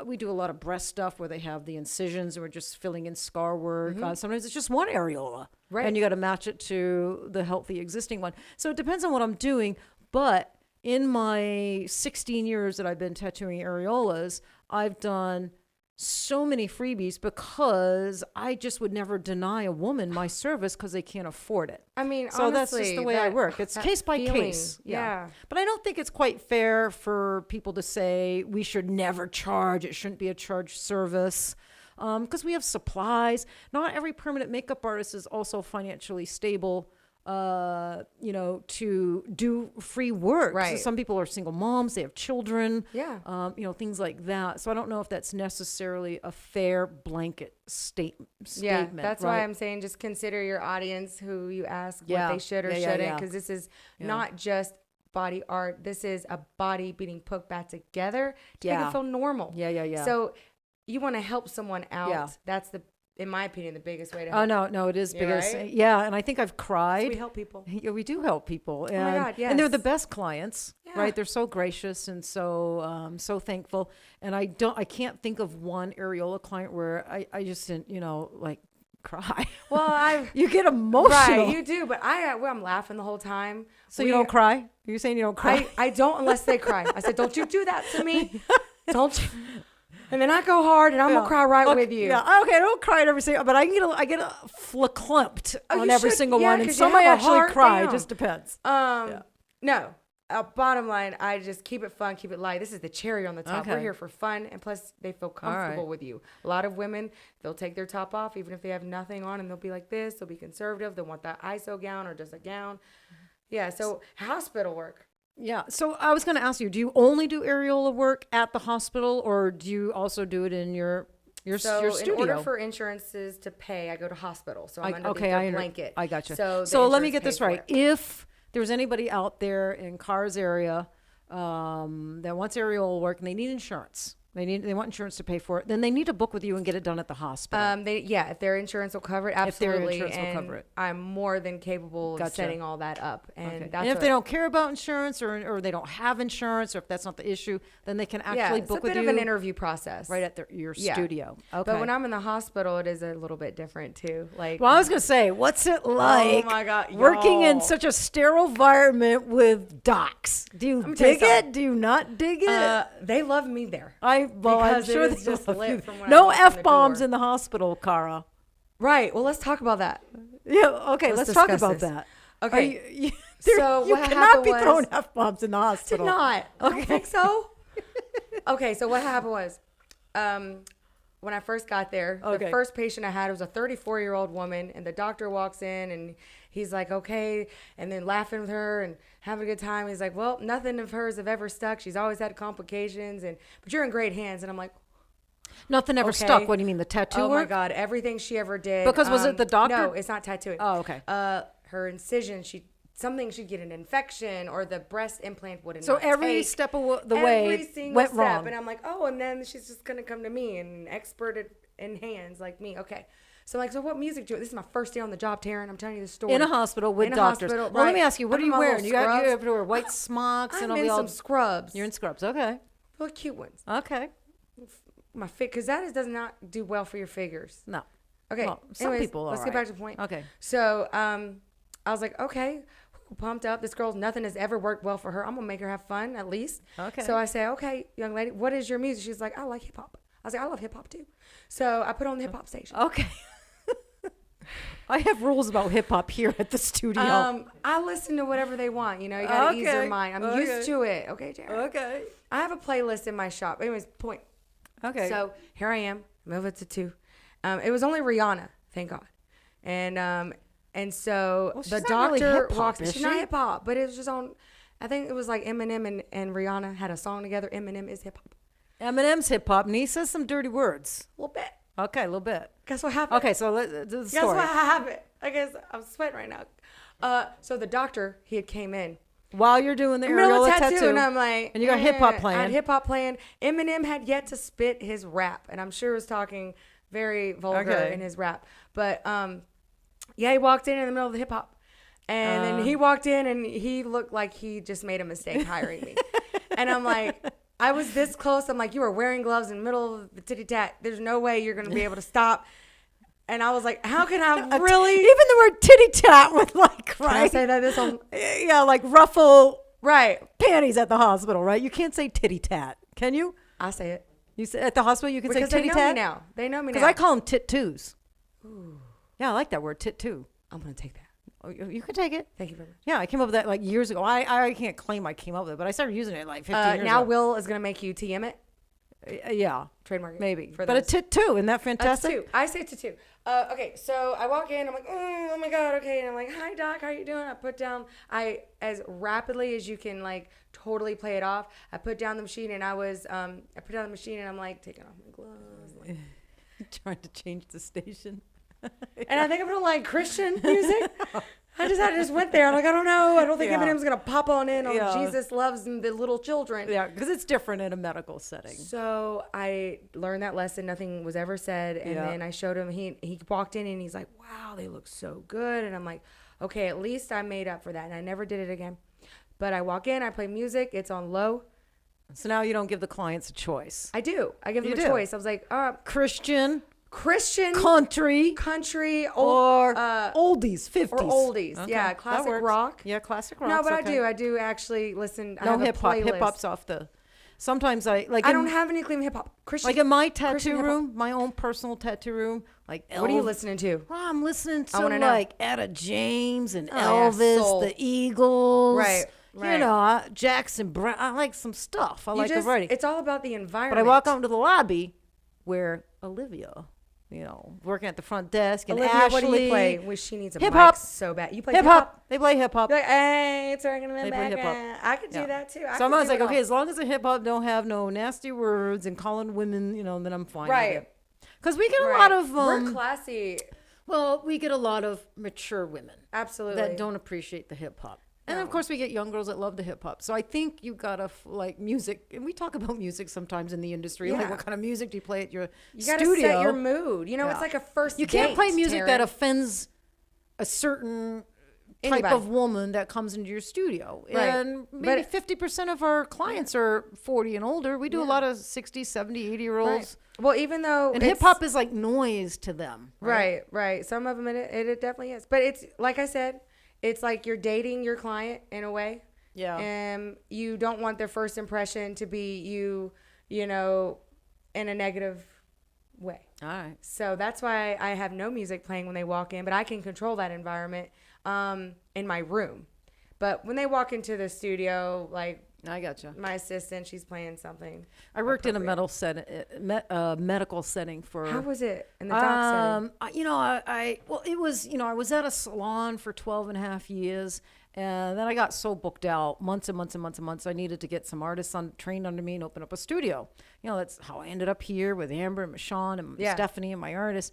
We do a lot of breast stuff where they have the incisions and we're just filling in scar work. Sometimes it's just one areola. Right. And you got to match it to the healthy existing one. So it depends on what I'm doing. But in my 16 years that I've been tattooing areolas, I've done so many freebies because I just would never deny a woman my service because they can't afford it. I mean, so honestly, that's just the way I work. It's case by case. Yeah. But I don't think it's quite fair for people to say we should never charge. It shouldn't be a charged service. Because we have supplies. Not every permanent makeup artist is also financially stable, you know, to do free work. Right. So some people are single moms, they have children, you know, things like that. So I don't know if that's necessarily a fair blanket statement. Yeah, that's why I'm saying just consider your audience who you ask what they should or shouldn't, because this is not just body art. This is a body being put back together to make it feel normal. Yeah. So you want to help someone out. Yeah. That's in my opinion, the biggest way to help. Oh, no, it is biggest. Right? Yeah, and I think I've cried. So we help people. Yeah, we do help people. And, oh my God, yes. And they're the best clients, right? They're so gracious and so so thankful. And I can't think of one areola client where I just didn't, you know, like cry. Well, you get emotional. Right, you do, but I'm laughing the whole time. So you don't cry? Are you saying you don't cry? I don't unless they cry. I said, don't you do that to me. Don't you? And then I go hard, and I'm gonna cry right with you. Yeah, okay, I don't cry at every single, but I get a fleclumped on every single one, and some I actually cry. It just depends. No. Bottom line, I just keep it fun, keep it light. This is the cherry on the top. We're here for fun, and plus they feel comfortable with you. A lot of women, they'll take their top off even if they have nothing on, and they'll be like this. They'll be conservative. They'll want that ISO gown or just a gown. Yeah, so hospital work. Yeah, so I was going to ask you, do you only do areola work at the hospital, or do you also do it in your studio? In order for insurances to pay, I go to hospital. So I'm underneath their blanket. I got you. So let me get this right. If there's anybody out there in Carr's area that wants areola work and they need insurance, they want insurance to pay for it, then they need to book with you and get it done at the hospital. If their insurance will cover it, absolutely. If their insurance will cover it. I'm more than capable of setting all that up. And and if they don't care about insurance or they don't have insurance, or if that's not the issue, then they can actually book with you. It's a bit of an interview process. Right at your studio. Okay. But when I'm in the hospital, it is a little bit different too. Like, well, I was going to say, what's it like oh my God, working in such a sterile environment with docs? Do you dig it? Do you not dig it? They love me there. I'm sure it's just lit from when no F-bombs in the hospital, Cara. Right. Well, let's talk about that. Yeah. Okay. Let's talk about that. Okay. So you cannot be throwing F-bombs in the hospital. Did not. I don't think so. Okay. So what happened was, when I first got there, the first patient I had was a 34-year-old woman, and the doctor walks in and he's like, okay, and then laughing with her and having a good time. He's like, well, nothing of hers have ever stuck. She's always had complications, but you're in great hands. And I'm like, nothing ever stuck. What do you mean, the tattoo work? Oh my God, everything she ever did. Because was it the doctor? No, it's not tattooing. Oh, okay. Her incision, she'd get an infection, or the breast implant wouldn't. So every step of the way went wrong. And I'm like, oh, and then she's just gonna come to me, and expert in hands like me. Okay. So I'm like, so what music do you? This is my first day on the job, Teryn. I'm telling you the story. In a hospital with doctors. Well, let me ask you, what are you wearing? You have to wear white smocks and all. I'm in some scrubs. You're in scrubs, okay? Real cute ones. Okay. My fit, because does not do well for your figures. No. Okay. Well, some people. Let's get back to the point. Okay. So I was like, okay, pumped up. This girl, nothing has ever worked well for her. I'm gonna make her have fun at least. Okay. So I say, okay, young lady, what is your music? She's like, I like hip hop. I was like, I love hip hop too. So I put on the hip hop station. Okay. I have rules about hip hop here at the studio. I listen to whatever they want. You know, you gotta ease your mind. I'm used to it. Okay, Jared. Okay. I have a playlist in my shop. Anyways, point. Okay. So here I am. Move it to 2. It was only Rihanna, thank God. And so the doctor walks. She's not hip hop, but it was just on. I think it was like Eminem and Rihanna had a song together. Eminem is hip hop. Eminem's hip hop, and he says some dirty words. A little bit. Okay, a little bit. Guess what happened? Okay, so let's do the story. Guess what happened? I guess I'm sweating right now. So the doctor, he had came in while you're doing the areola tattoo, and I'm like, and you got hip hop playing. I had hip hop playing. Eminem had yet to spit his rap, and I'm sure was talking very vulgar in his rap. But he walked in the middle of the hip hop, and then he walked in and he looked like he just made a mistake hiring me, and I'm like. I was this close. I'm like, you were wearing gloves in the middle of the titty tat. There's no way you're going to be able to stop. And I was like, how can I really? Even the word titty tat with like, right? Can I say that this one? Yeah, like ruffle panties at the hospital, right? You can't say titty tat, can you? I say it. You say at the hospital you can say titty tat? They know me now. They know me now. Because I call them tit twos. Ooh. Yeah, I like that word, tit two. I'm going to take that. Oh, you can take it. Thank you very much. Yeah, I came up with that like years ago. I can't claim I came up with it, but I started using it like 15 years ago. Now Will is going to make you TM it. Yeah. Trademark it. Maybe. But a tit two, isn't that fantastic? A two. I say tit two. Okay, so I walk in, I'm like, oh my God, okay. And I'm like, hi doc, how you doing? I put down, as rapidly as you can like totally play it off, I put down the machine and I put down the machine and I'm like taking off my gloves. Like, trying to change the station. And I think I'm gonna like Christian music. I just went there. I'm like, I don't know. I don't think Eminem's gonna pop on in on Jesus loves the little children. Yeah, because it's different in a medical setting. So I learned that lesson. Nothing was ever said, and then I showed him. He walked in and he's like, "Wow, they look so good." And I'm like, "Okay, at least I made up for that." And I never did it again. But I walk in, I play music. It's on low. So now you don't give the clients a choice. I do. I give them a choice. I was like, Christian, country, or oldies, 50s. Or oldies. Okay. Yeah, classic rock. Yeah, classic rock. No, but I do actually listen. No hip hop. Hip hop's off the sometimes I don't have any clean hip hop. Christian. Like in my tattoo room, my own personal tattoo room, like what are you listening to? Well, I'm listening to like Etta James and Elvis, Soul. the Eagles. Right. You know, Jackson Brown. I like some stuff. I like the writing. It's all about the environment. But I walk out into the lobby where Olivia, you know, working at the front desk, and Olivia, Ashley. what do you play? Wish she needs a hip hop so bad. You play hip hop. They play hip hop. Like, hey, it's working in the They play hip hop. I could do that too. So I'm always like, okay, as long as the hip hop don't have no nasty words and calling women, you know, then I'm fine. Right. Because we get a lot of we're classy. Well, we get a lot of mature women. Absolutely. That don't appreciate the hip hop. And of course, we get young girls that love the hip hop. So I think you gotta like music, and we talk about music sometimes in the industry. Like, what kind of music do you play at your studio? You gotta set your mood. You know, it's like a first. You can't play music that offends a certain type of woman that comes into your studio. Right. And maybe 50% of our clients are 40 and older. We do a lot of 60, 70, 80-year-olds. Right. Well, even though hip hop is like noise to them. Right. Some of them it definitely is, but it's like I said. It's like you're dating your client in a way. Yeah. And you don't want their first impression to be you know, in a negative way. All right. So that's why I have no music playing when they walk in, but I can control that environment in my room. But when they walk into the studio, like, I gotcha. My assistant, she's playing something. I worked in a medical setting for. How was it in the doc setting? You know, it was, you know, I was at a salon for 12 and a half years, and then I got so booked out months and months and months and months. I needed to get some artists trained under me and open up a studio. You know, that's how I ended up here with Amber and Michonne and Stephanie and my artists.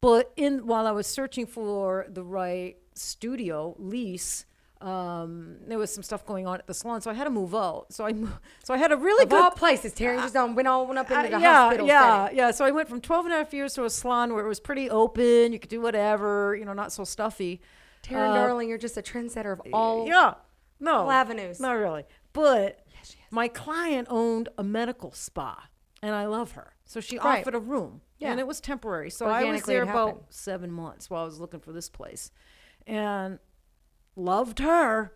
But while I was searching for the right studio lease. There was some stuff going on at the salon, so I had to move out. So I had a really good... Of all places, Teryn just went up into the hospital setting. Yeah. So I went from 12 and a half years to a salon where it was pretty open. You could do whatever, you know, not so stuffy. Teryn Darling, you're just a trendsetter of all avenues. Not really. But my client owned a medical spa, and I love her. So she offered a room, and it was temporary. So I was there about 7 months while I was looking for this place. And... loved her,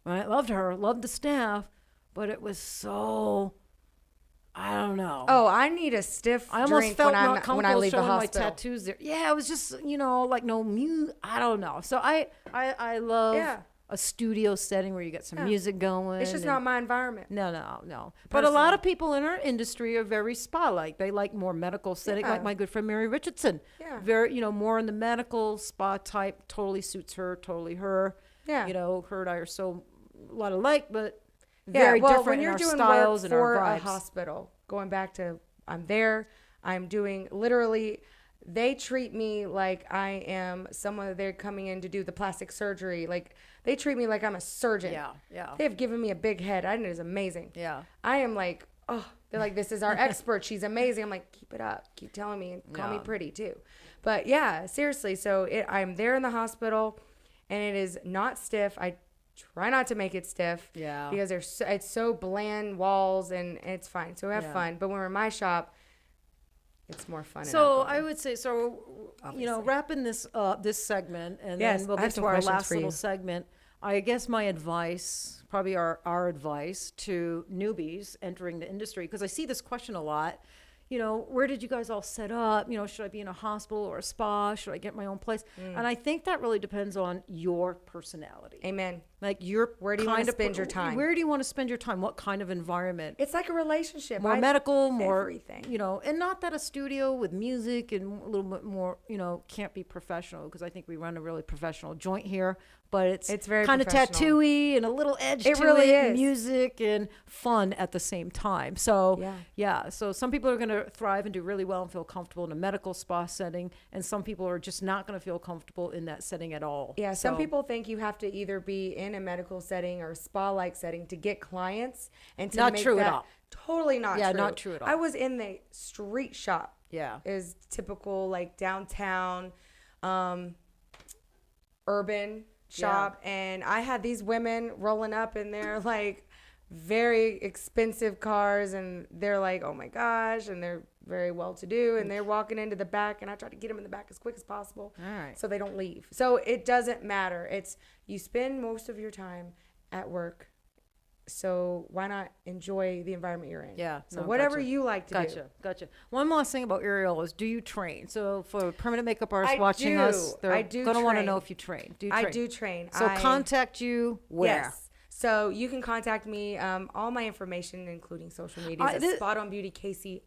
right? Loved the staff, but it was so, I don't know. Oh, I need a stiff I almost drink felt when not comfortable when I leave showing the hospital. my tattoos there. Yeah, it was just, you know, like no music. I don't know. So I love a studio setting where you get some music going. It's just not my environment. No. But a lot of people in our industry are very spa-like. They like more medical setting, like my good friend Mary Richardson. Yeah. Very, you know, more in the medical spa type. Totally suits her, totally her. Yeah. You know, her and I are so a lot alike, but very different when you're in our doing styles work and for our vibes. a hospital, going back to I'm there, I'm doing literally, they treat me like I am someone that they're coming in to do the plastic surgery. Like they treat me like I'm a surgeon. Yeah. They've given me a big head. I think it's amazing. Yeah. I am like, oh, they're like, this is our expert. She's amazing. I'm like, keep it up. Keep telling me and call me pretty too. But yeah, seriously. So I'm there in the hospital. And it is not stiff. I try not to make it stiff. Yeah. Because it's so bland walls and it's fine. So we have fun. But when we're in my shop, it's more fun. So I would say, you know, wrapping this segment, and then we'll get to our last little segment. I guess my advice, probably our advice to newbies entering the industry, because I see this question a lot. You know, where did you guys all set up? You know, should I be in a hospital or a spa? Should I get my own place? And I think that really depends on your personality. Amen. Like where do you want to spend your time? Where do you want to spend your time? What kind of environment? It's like a relationship. More medical, more everything. You know, and not that a studio with music and a little bit more, you know, can't be professional, because I think we run a really professional joint here. But it's very kind of tattooy and a little edge to really it, is. music and fun at the same time. So so some people are going to thrive and do really well and feel comfortable in a medical spa setting, and some people are just not going to feel comfortable in that setting at all. Yeah, some people think you have to either be in a medical setting or a spa-like setting to get clients, and to not make true that at all. Totally not true. Yeah, not true at all. I was in the street shop. Yeah, is typical like downtown, urban shop, and I had these women rolling up in their like very expensive cars, and they're like, oh my gosh, and they're very well to do, and they're walking into the back, and I try to get them in the back as quick as possible, so they don't leave. So it doesn't matter. It's you spend most of your time at work So why not enjoy the environment you're in? Yeah. So whatever you like to do. Gotcha. One last thing about areolas. Do you train? So for permanent makeup artists I watching do. us, they're I do going to want to train. know if you train. Do you train? I do train. So contact you where? Yes. So you can contact me. All my information, including social media, is Spot On Beauty Casey.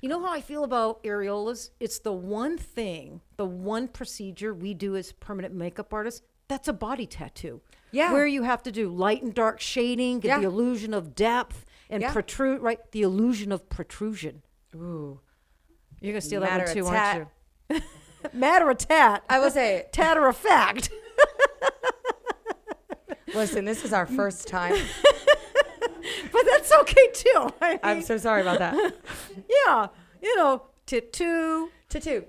You know how I feel about areolas? It's the one thing, the one procedure we do as permanent makeup artists. That's a body tattoo. Yeah. Where you have to do light and dark shading, get the illusion of depth, and protrude, right? The illusion of protrusion. Ooh. You're going to steal that one too, aren't you? Matter of tat. I will say Tatter-a-fact. Listen, this is our first time. But that's okay too. I'm so sorry about that. Yeah. You know, tattoo.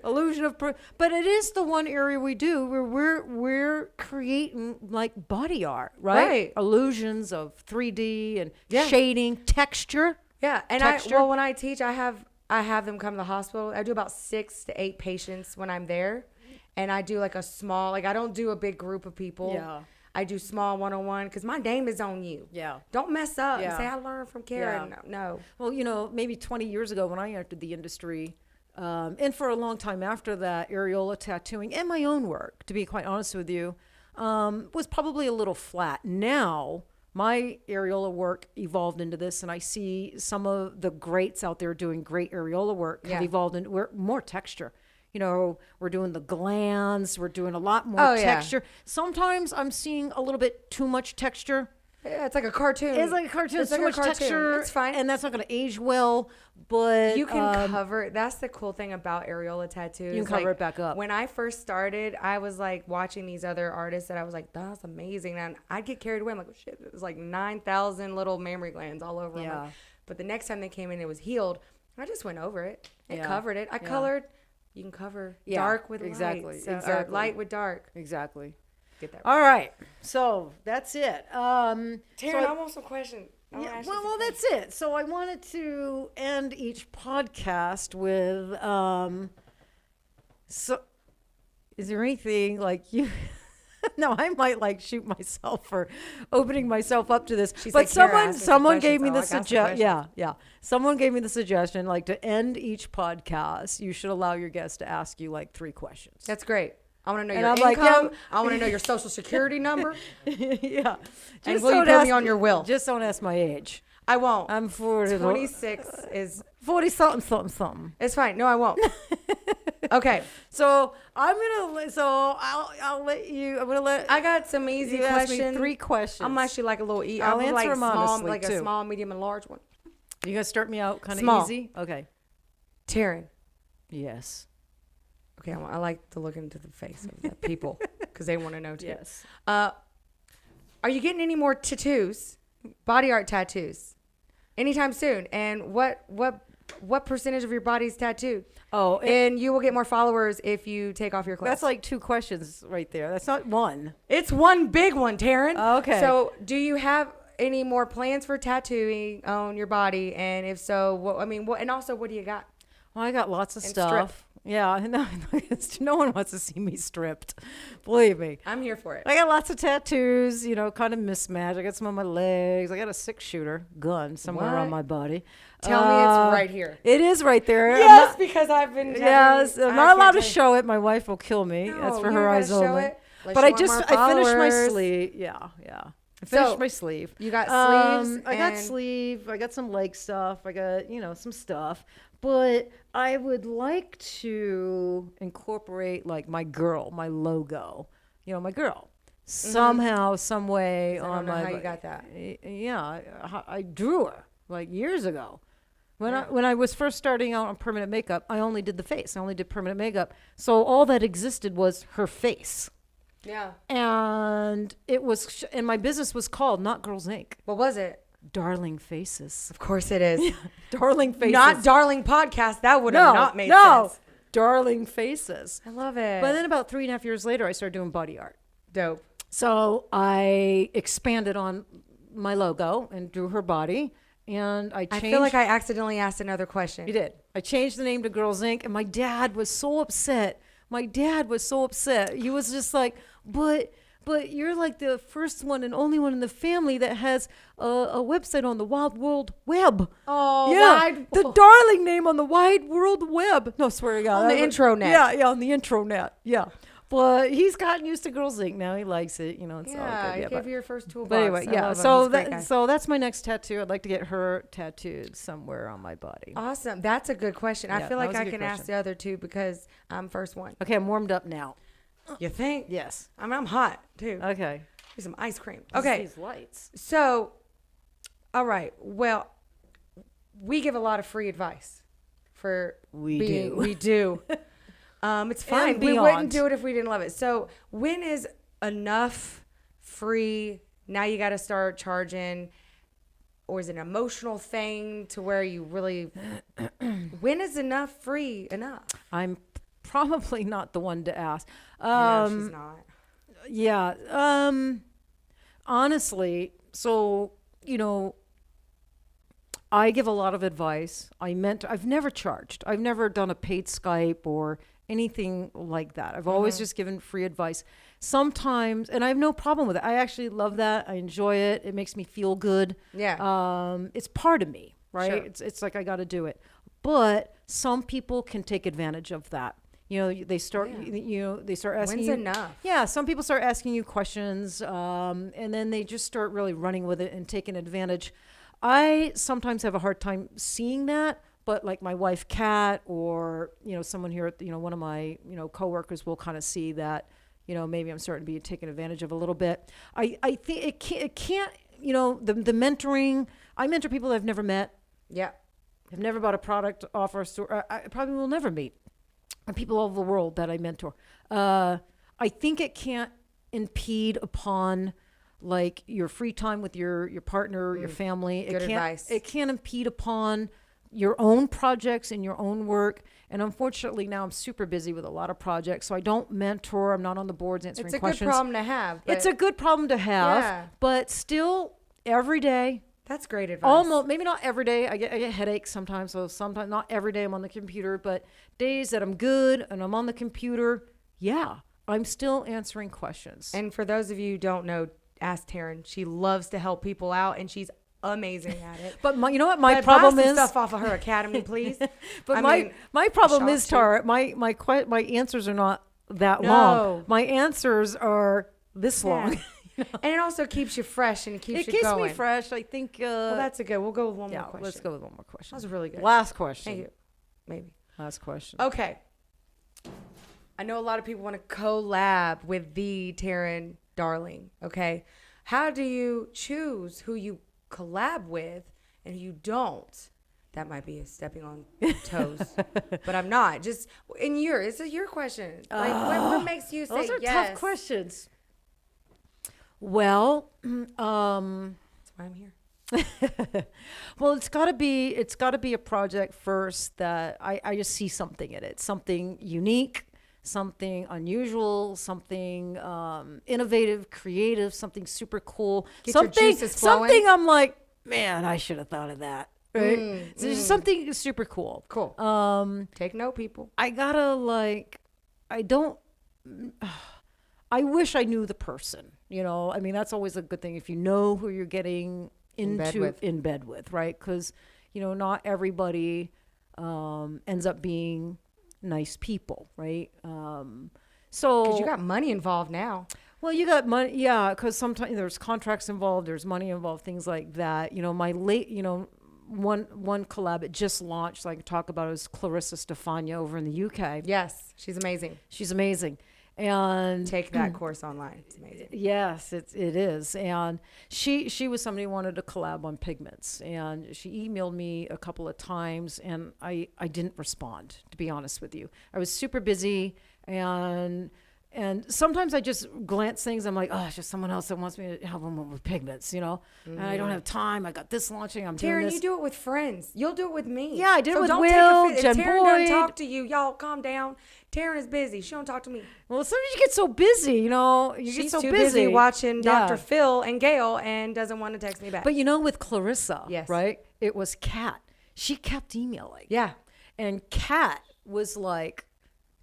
Illusion of, but it is the one area we do where we're creating like body art, right? Illusions of 3D and shading, texture. Yeah, and when I teach, I have them come to the hospital. I do about 6 to 8 patients when I'm there, and I do like a small, like I don't do a big group of people. Yeah. I do small one-on-one because my name is on you. Yeah. Don't mess up and say I learned from Karen. Yeah. No. Well, you know, maybe 20 years ago when I entered the industry. And for a long time after that, areola tattooing and my own work, to be quite honest with you, was probably a little flat. Now, my areola work evolved into this, and I see some of the greats out there doing great areola work have evolved into more texture. You know, we're doing the glands, we're doing a lot more texture. Sometimes I'm seeing a little bit too much texture. Yeah, it's like a cartoon. It's like a cartoon. It's too much texture. It's fine. And that's not going to age well. But you can cover. That's the cool thing about areola tattoos. You can cover it back up. When I first started, I was like watching these other artists that I was like, that's amazing. And I'd get carried away. I'm like, oh, shit, it was like 9,000 little mammary glands all over them. Like, but the next time they came in, it was healed. I just went over it and covered it. I colored. You can cover dark with light. Or light with dark. Exactly. Get that right. All right. So that's it. Teryn, I want some questions. Well, that's it. So I wanted to end each podcast with, so is there anything like you, no, I might like shoot myself for opening myself up to this, but someone gave me the suggestion. Someone gave me the suggestion, like to end each podcast, you should allow your guest to ask you like 3 questions. That's great. I want to know your income. I want to know your social security number. Yeah. And will you put me on your will? Just don't ask my age. I won't. I'm 40. 26 is 40 something. It's fine. No, I won't. Okay. So I'll let you. I'm gonna let. I got some easy questions. Ask me 3 questions. I'm actually like a little. I'll answer like them honestly, like too. a small, medium, and large one. You gonna start me out kind of easy? Okay. Teryn. Yes. Okay, I like to look into the face of the people because they want to know too. Yes. Are you getting any more tattoos, body art tattoos, anytime soon? And what percentage of your body is tattooed? Oh, and you will get more followers if you take off your clothes. That's like 2 questions right there. That's not one. It's one big one, Teryn. Okay. So, do you have any more plans for tattooing on your body? And if so, and also, what do you got? Well, I got lots of stuff. Strip. Yeah, no one wants to see me stripped. Believe me. I'm here for it. I got lots of tattoos, kind of mismatched. I got some on my legs. I got a 6-shooter gun somewhere on my body. Tell me it's right here. It is right there. Yes, because I've been. Yes, I'm not allowed to show it. My wife will kill me. No, that's for her eyes only. But I finished my sleeve. Yeah. I finished my sleeve. You got sleeves? I got sleeve. I got some leg stuff. I got, some stuff. But I would like to incorporate like my logo, my girl, somehow, some way on my. How you got that? Yeah, I drew her like years ago. When I was first starting out on permanent makeup, I only did the face. I only did permanent makeup. So all that existed was her face. Yeah. And and my business was called Not Girlz Inc. What was it? Darling Faces. Of course it is. Darling Faces. Not Darling Podcast. That would have not made sense. Darling Faces. I love it. But then about 3.5 years later, I started doing body art. Dope. So I expanded on my logo and drew her body. And I feel like I accidentally asked another question. You did. I changed the name to Girlz Inc. And my dad was so upset. He was just like, but but you're like the first one and only one in the family that has a website on the Wild World Web. Oh, yeah, the Darling name on the Wide World Web. No, swear to God. On the intranet. Yeah, on the intranet. Yeah. But he's gotten used to Girlz Inc. now. He likes it. You know, it's all good. Yeah, gave you your first toolbox. But anyway, yeah. So that's my next tattoo. I'd like to get her tattooed somewhere on my body. Awesome. That's a good question. I feel like I can ask the other two because I'm first one. Okay, I'm warmed up now. You think? Yes. I mean, I'm hot too. Okay. Here's some ice cream. Okay. These lights. So, all right. Well, we give a lot of free advice We do. It's fine. We wouldn't do it if we didn't love it. So when is enough free? Now you got to start charging, or is it an emotional thing to where you really, when is enough free enough? I'm probably not the one to ask. No, she's not. Yeah. Honestly, so, you know, I give a lot of advice. I've never charged. I've never done a paid Skype or anything like that. I've always just given free advice. Sometimes, and I have no problem with it. I actually love that. I enjoy it. It makes me feel good. Yeah. It's part of me, right? Sure. It's like I got to do it. But some people can take advantage of that. You know, they start. You know, they start asking. When's enough? Yeah, some people start asking you questions, and then they just start really running with it and taking advantage. I sometimes have a hard time seeing that. But like my wife, Kat, or, you know, someone here at, one of my, coworkers will kind of see that, maybe I'm starting to be taken advantage of a little bit. I think it can't, the mentoring, I mentor people that I've never met. Yeah. I've never bought a product off our store. I probably will never meet people all over the world that I mentor. I think it can't impede upon like your free time with your partner, your family. Good advice. It can't impede upon your own projects and your own work. And unfortunately now I'm super busy with a lot of projects, so I don't mentor. I'm not on the boards answering questions. It's a good problem to have. It's a good problem to have, but still every day. That's great advice. Almost, maybe not every day. I get headaches sometimes, so sometimes not every day I'm on the computer, but days that I'm good and I'm on the computer, I'm still answering questions. And for those of you who don't know, ask Teryn. She loves to help people out, and she's amazing at it. But you know what my problem is? Stuff off of her academy, please. But my problem is, Tara, my answers are not that long. My answers are this long. And it also keeps you fresh and keeps you going. It keeps me fresh. I think. Well, that's a good. We'll go with one more question. Let's go with one more question. That was really good. Last question. Thank you. Maybe. Last question. Okay. I know a lot of people want to collab with the Teryn Darling. Okay. How do you choose who you collab with and who you don't? That might be stepping on toes, but I'm not. Just it's your question. Like, what makes you say yes? Those are tough questions. Well, that's why I'm here. Well, it's got to be a project first that I just see something in it, something unique, something unusual, something innovative, creative, something super cool, your juices flowing. Something I'm like, man, I should have thought of that. Right? So just something super cool. Cool. Take note, people. I gotta I wish I knew the person. I mean, that's always a good thing if you know who you're getting in bed with, right? Because not everybody ends up being nice people, right? So because you got money involved now. Well, you got money, yeah. Because sometimes there's contracts involved, there's money involved, things like that. My one collab it just launched, so I can talk about it, is Clarissa Stefania over in the UK. Yes, she's amazing. She's amazing. And take that course online. It's amazing. Yes, it is. And she was somebody who wanted to collab on pigments, and she emailed me a couple of times, and I didn't respond, to be honest with you. I was super busy, and sometimes I just glance things. I'm like, oh, it's just someone else that wants me to help them with pigments, and I don't have time. I got this launching. I'm doing this. Teryn, you do it with friends. You'll do it with me. Yeah, I did it with Will, Jen Boyd. If Teryn doesn't talk to you, y'all calm down. Teryn is busy. She don't talk to me. Well, sometimes you get so busy, She's get so too busy watching Dr. Phil and Gail and doesn't want to text me back. But with Clarissa, right? It was Kat. She kept emailing. Yeah. And Kat was like,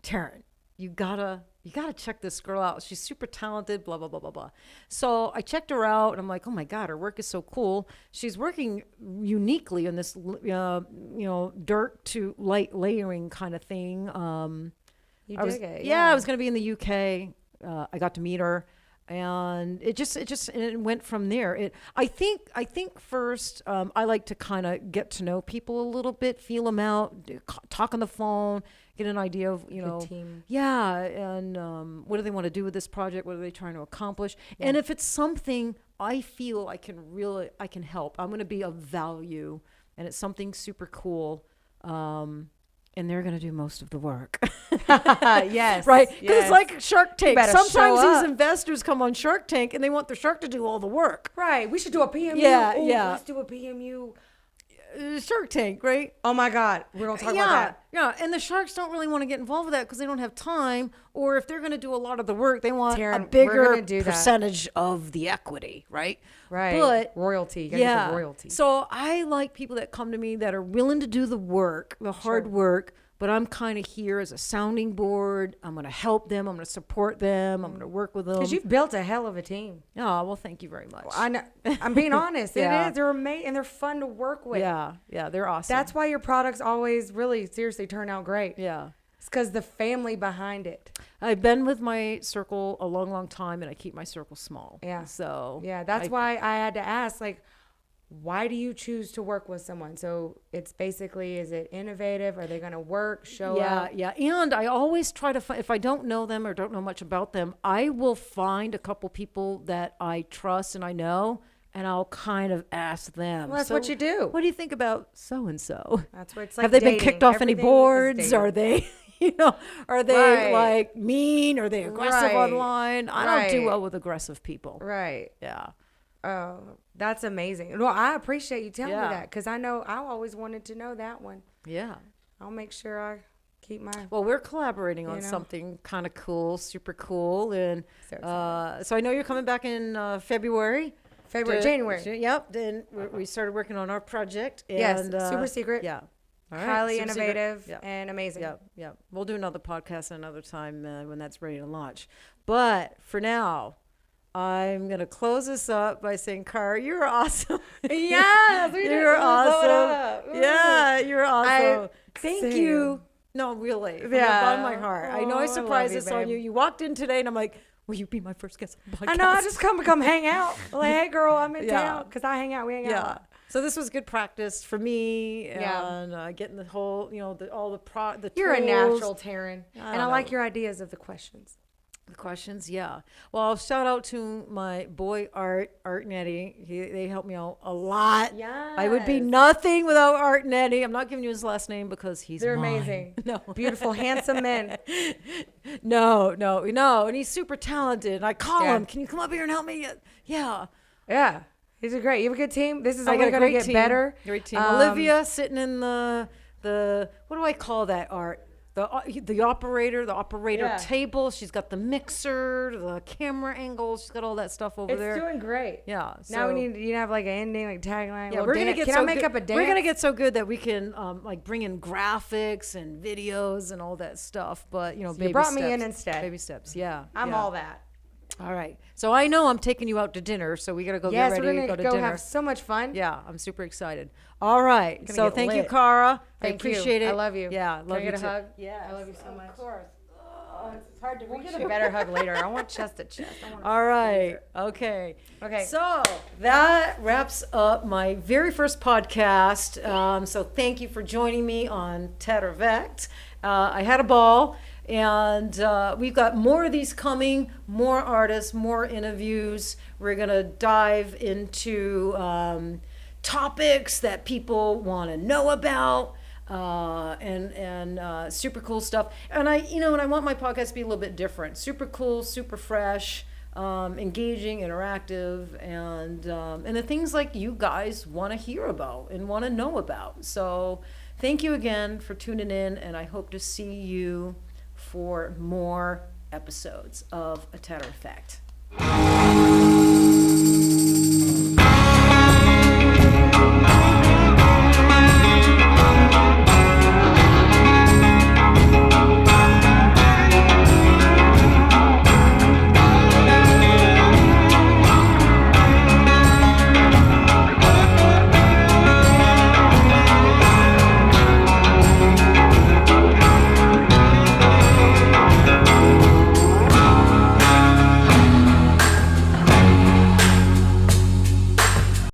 Teryn, you gotta you got to check this girl out. She's super talented, blah, blah, blah, blah, blah. So I checked her out and I'm like, oh my God, her work is so cool. She's working uniquely in this, dirt to light layering kind of thing. You dig it. Yeah, I was going to be in the UK. I got to meet her. And it went from there. I think first, I like to kind of get to know people a little bit, feel them out, talk on the phone, get an idea of, the team. Yeah. And, what do they want to do with this project? What are they trying to accomplish? Yeah. And if it's something I feel I can help, I'm going to be of value, and it's something super cool. And they're going to do most of the work. Yes. Right? Because yes. it's like Shark Tank. Sometimes these up. investors come on Shark Tank and they want the shark to do all the work. Right. We should do a PMU. Yeah, Ooh, yeah. Let's do a PMU. Shark Tank, right? Oh my God. We're going to talk about that. Yeah. And the sharks don't really want to get involved with that because they don't have time. Or if they're going to do a lot of the work, they want Teryn, a bigger do percentage of the equity, right? Right. But royalty. You gotta get the royalty. So I like people that come to me that are willing to do the work, the hard work. But I'm kind of here as a sounding board. I'm going to help them. I'm going to support them. I'm going to work with them. Because you've built a hell of a team. Oh, well, thank you very much. Well, I know. I'm being honest. Yeah. It is. They're amazing, and they're fun to work with. Yeah, they're awesome. That's why your products always really seriously turn out great. Yeah. It's because the family behind it. I've been with my circle a long, long time, and I keep my circle small. Yeah. So. Yeah, that's why I had to ask, why do you choose to work with someone? So it's basically, is it innovative? Are they going to work, show up? Yeah. And I always try to find, if I don't know them or don't know much about them, I will find a couple people that I trust and I know, and I'll kind of ask them. Well, that's what you do. What do you think about so-and-so? That's what it's like. Have they dating. been kicked off Everything any boards? Are they, are they Right. mean? Are they aggressive Right. online? I don't do well with aggressive people. Right. Yeah. Oh, that's amazing. Well, I appreciate you telling me Yeah. that because I know I always wanted to know that one. Yeah. I'll make sure I keep my. Well, we're collaborating on something kind of cool, super cool. And so I know you're coming back in February. January. Yep. Then we started working on our project. And, Yes, super secret. Yeah. All right. Highly Super innovative secret. and amazing. Yeah. We'll do another podcast another time when that's ready to launch. But for now, I'm going to close this up by saying, Cara, you're awesome. Yes, you're awesome. Yeah, you're awesome. Thank Same. you. No, really. From the Yeah. bottom of my heart. I know I Oh, I surprised love you, this on babe. you. You walked in today and I'm like, will you be my first guest on the podcast? I know. I just come hang out. Like, hey, girl, I'm in Yeah. town because I hang out. We hang Yeah. out. So this was good practice for me. Yeah. And getting the whole, all the You're a tools. natural, Teryn. And I don't like know. your ideas of the questions. The questions, yeah. Well, shout out to my boy Art and Eddie. They helped me out a lot. Yes. I would be nothing without Art and Eddie. I'm not giving you his last name because They're mine. amazing. No, Beautiful, handsome men. no, and he's super talented. And I call Yeah. him, can you come up here and help me? Yeah. Yeah. These are great. You have a good team. This is I only got a going to great get team. better. Great team. Olivia sitting in the what do I call that, Art? The operator Yeah. table. She's got the mixer, the camera angles. She's got all that stuff over It's there. doing great. Yeah. Now so- we need you have like an ending, like tagline. Yeah, little we're gonna dance. get Can so I make good. up a dance? We're gonna get so good that we can bring in graphics and videos and all that stuff. But baby brought steps. me in instead. Baby steps. Yeah. I'm yeah. all that. All right. So I know I'm taking you out to dinner, so we gotta go Yes, get we're ready gonna to go to dinner. have so much fun. Yeah, I'm super excited. All right. Gonna So get thank you, lit. Cara. Thank I appreciate you. it. I love you. Yeah, love Can I you get a too. hug? Yeah, I love you so much. Of course. It's hard to We'll reach get you. a better hug later. I want chest to chest. I want All right. Okay. Okay. So that wraps up my very first podcast. So thank you for joining me on Tatter-a-fact. I had a ball, and we've got more of these coming, more artists, more interviews. We're going to dive into topics that people want to know about. And super cool stuff. And I want my podcast to be a little bit different. Super cool, super fresh, engaging, interactive, and the things like you guys want to hear about and want to know about. So thank you again for tuning in, and I hope to see you for more episodes of A Tatter-a-fact.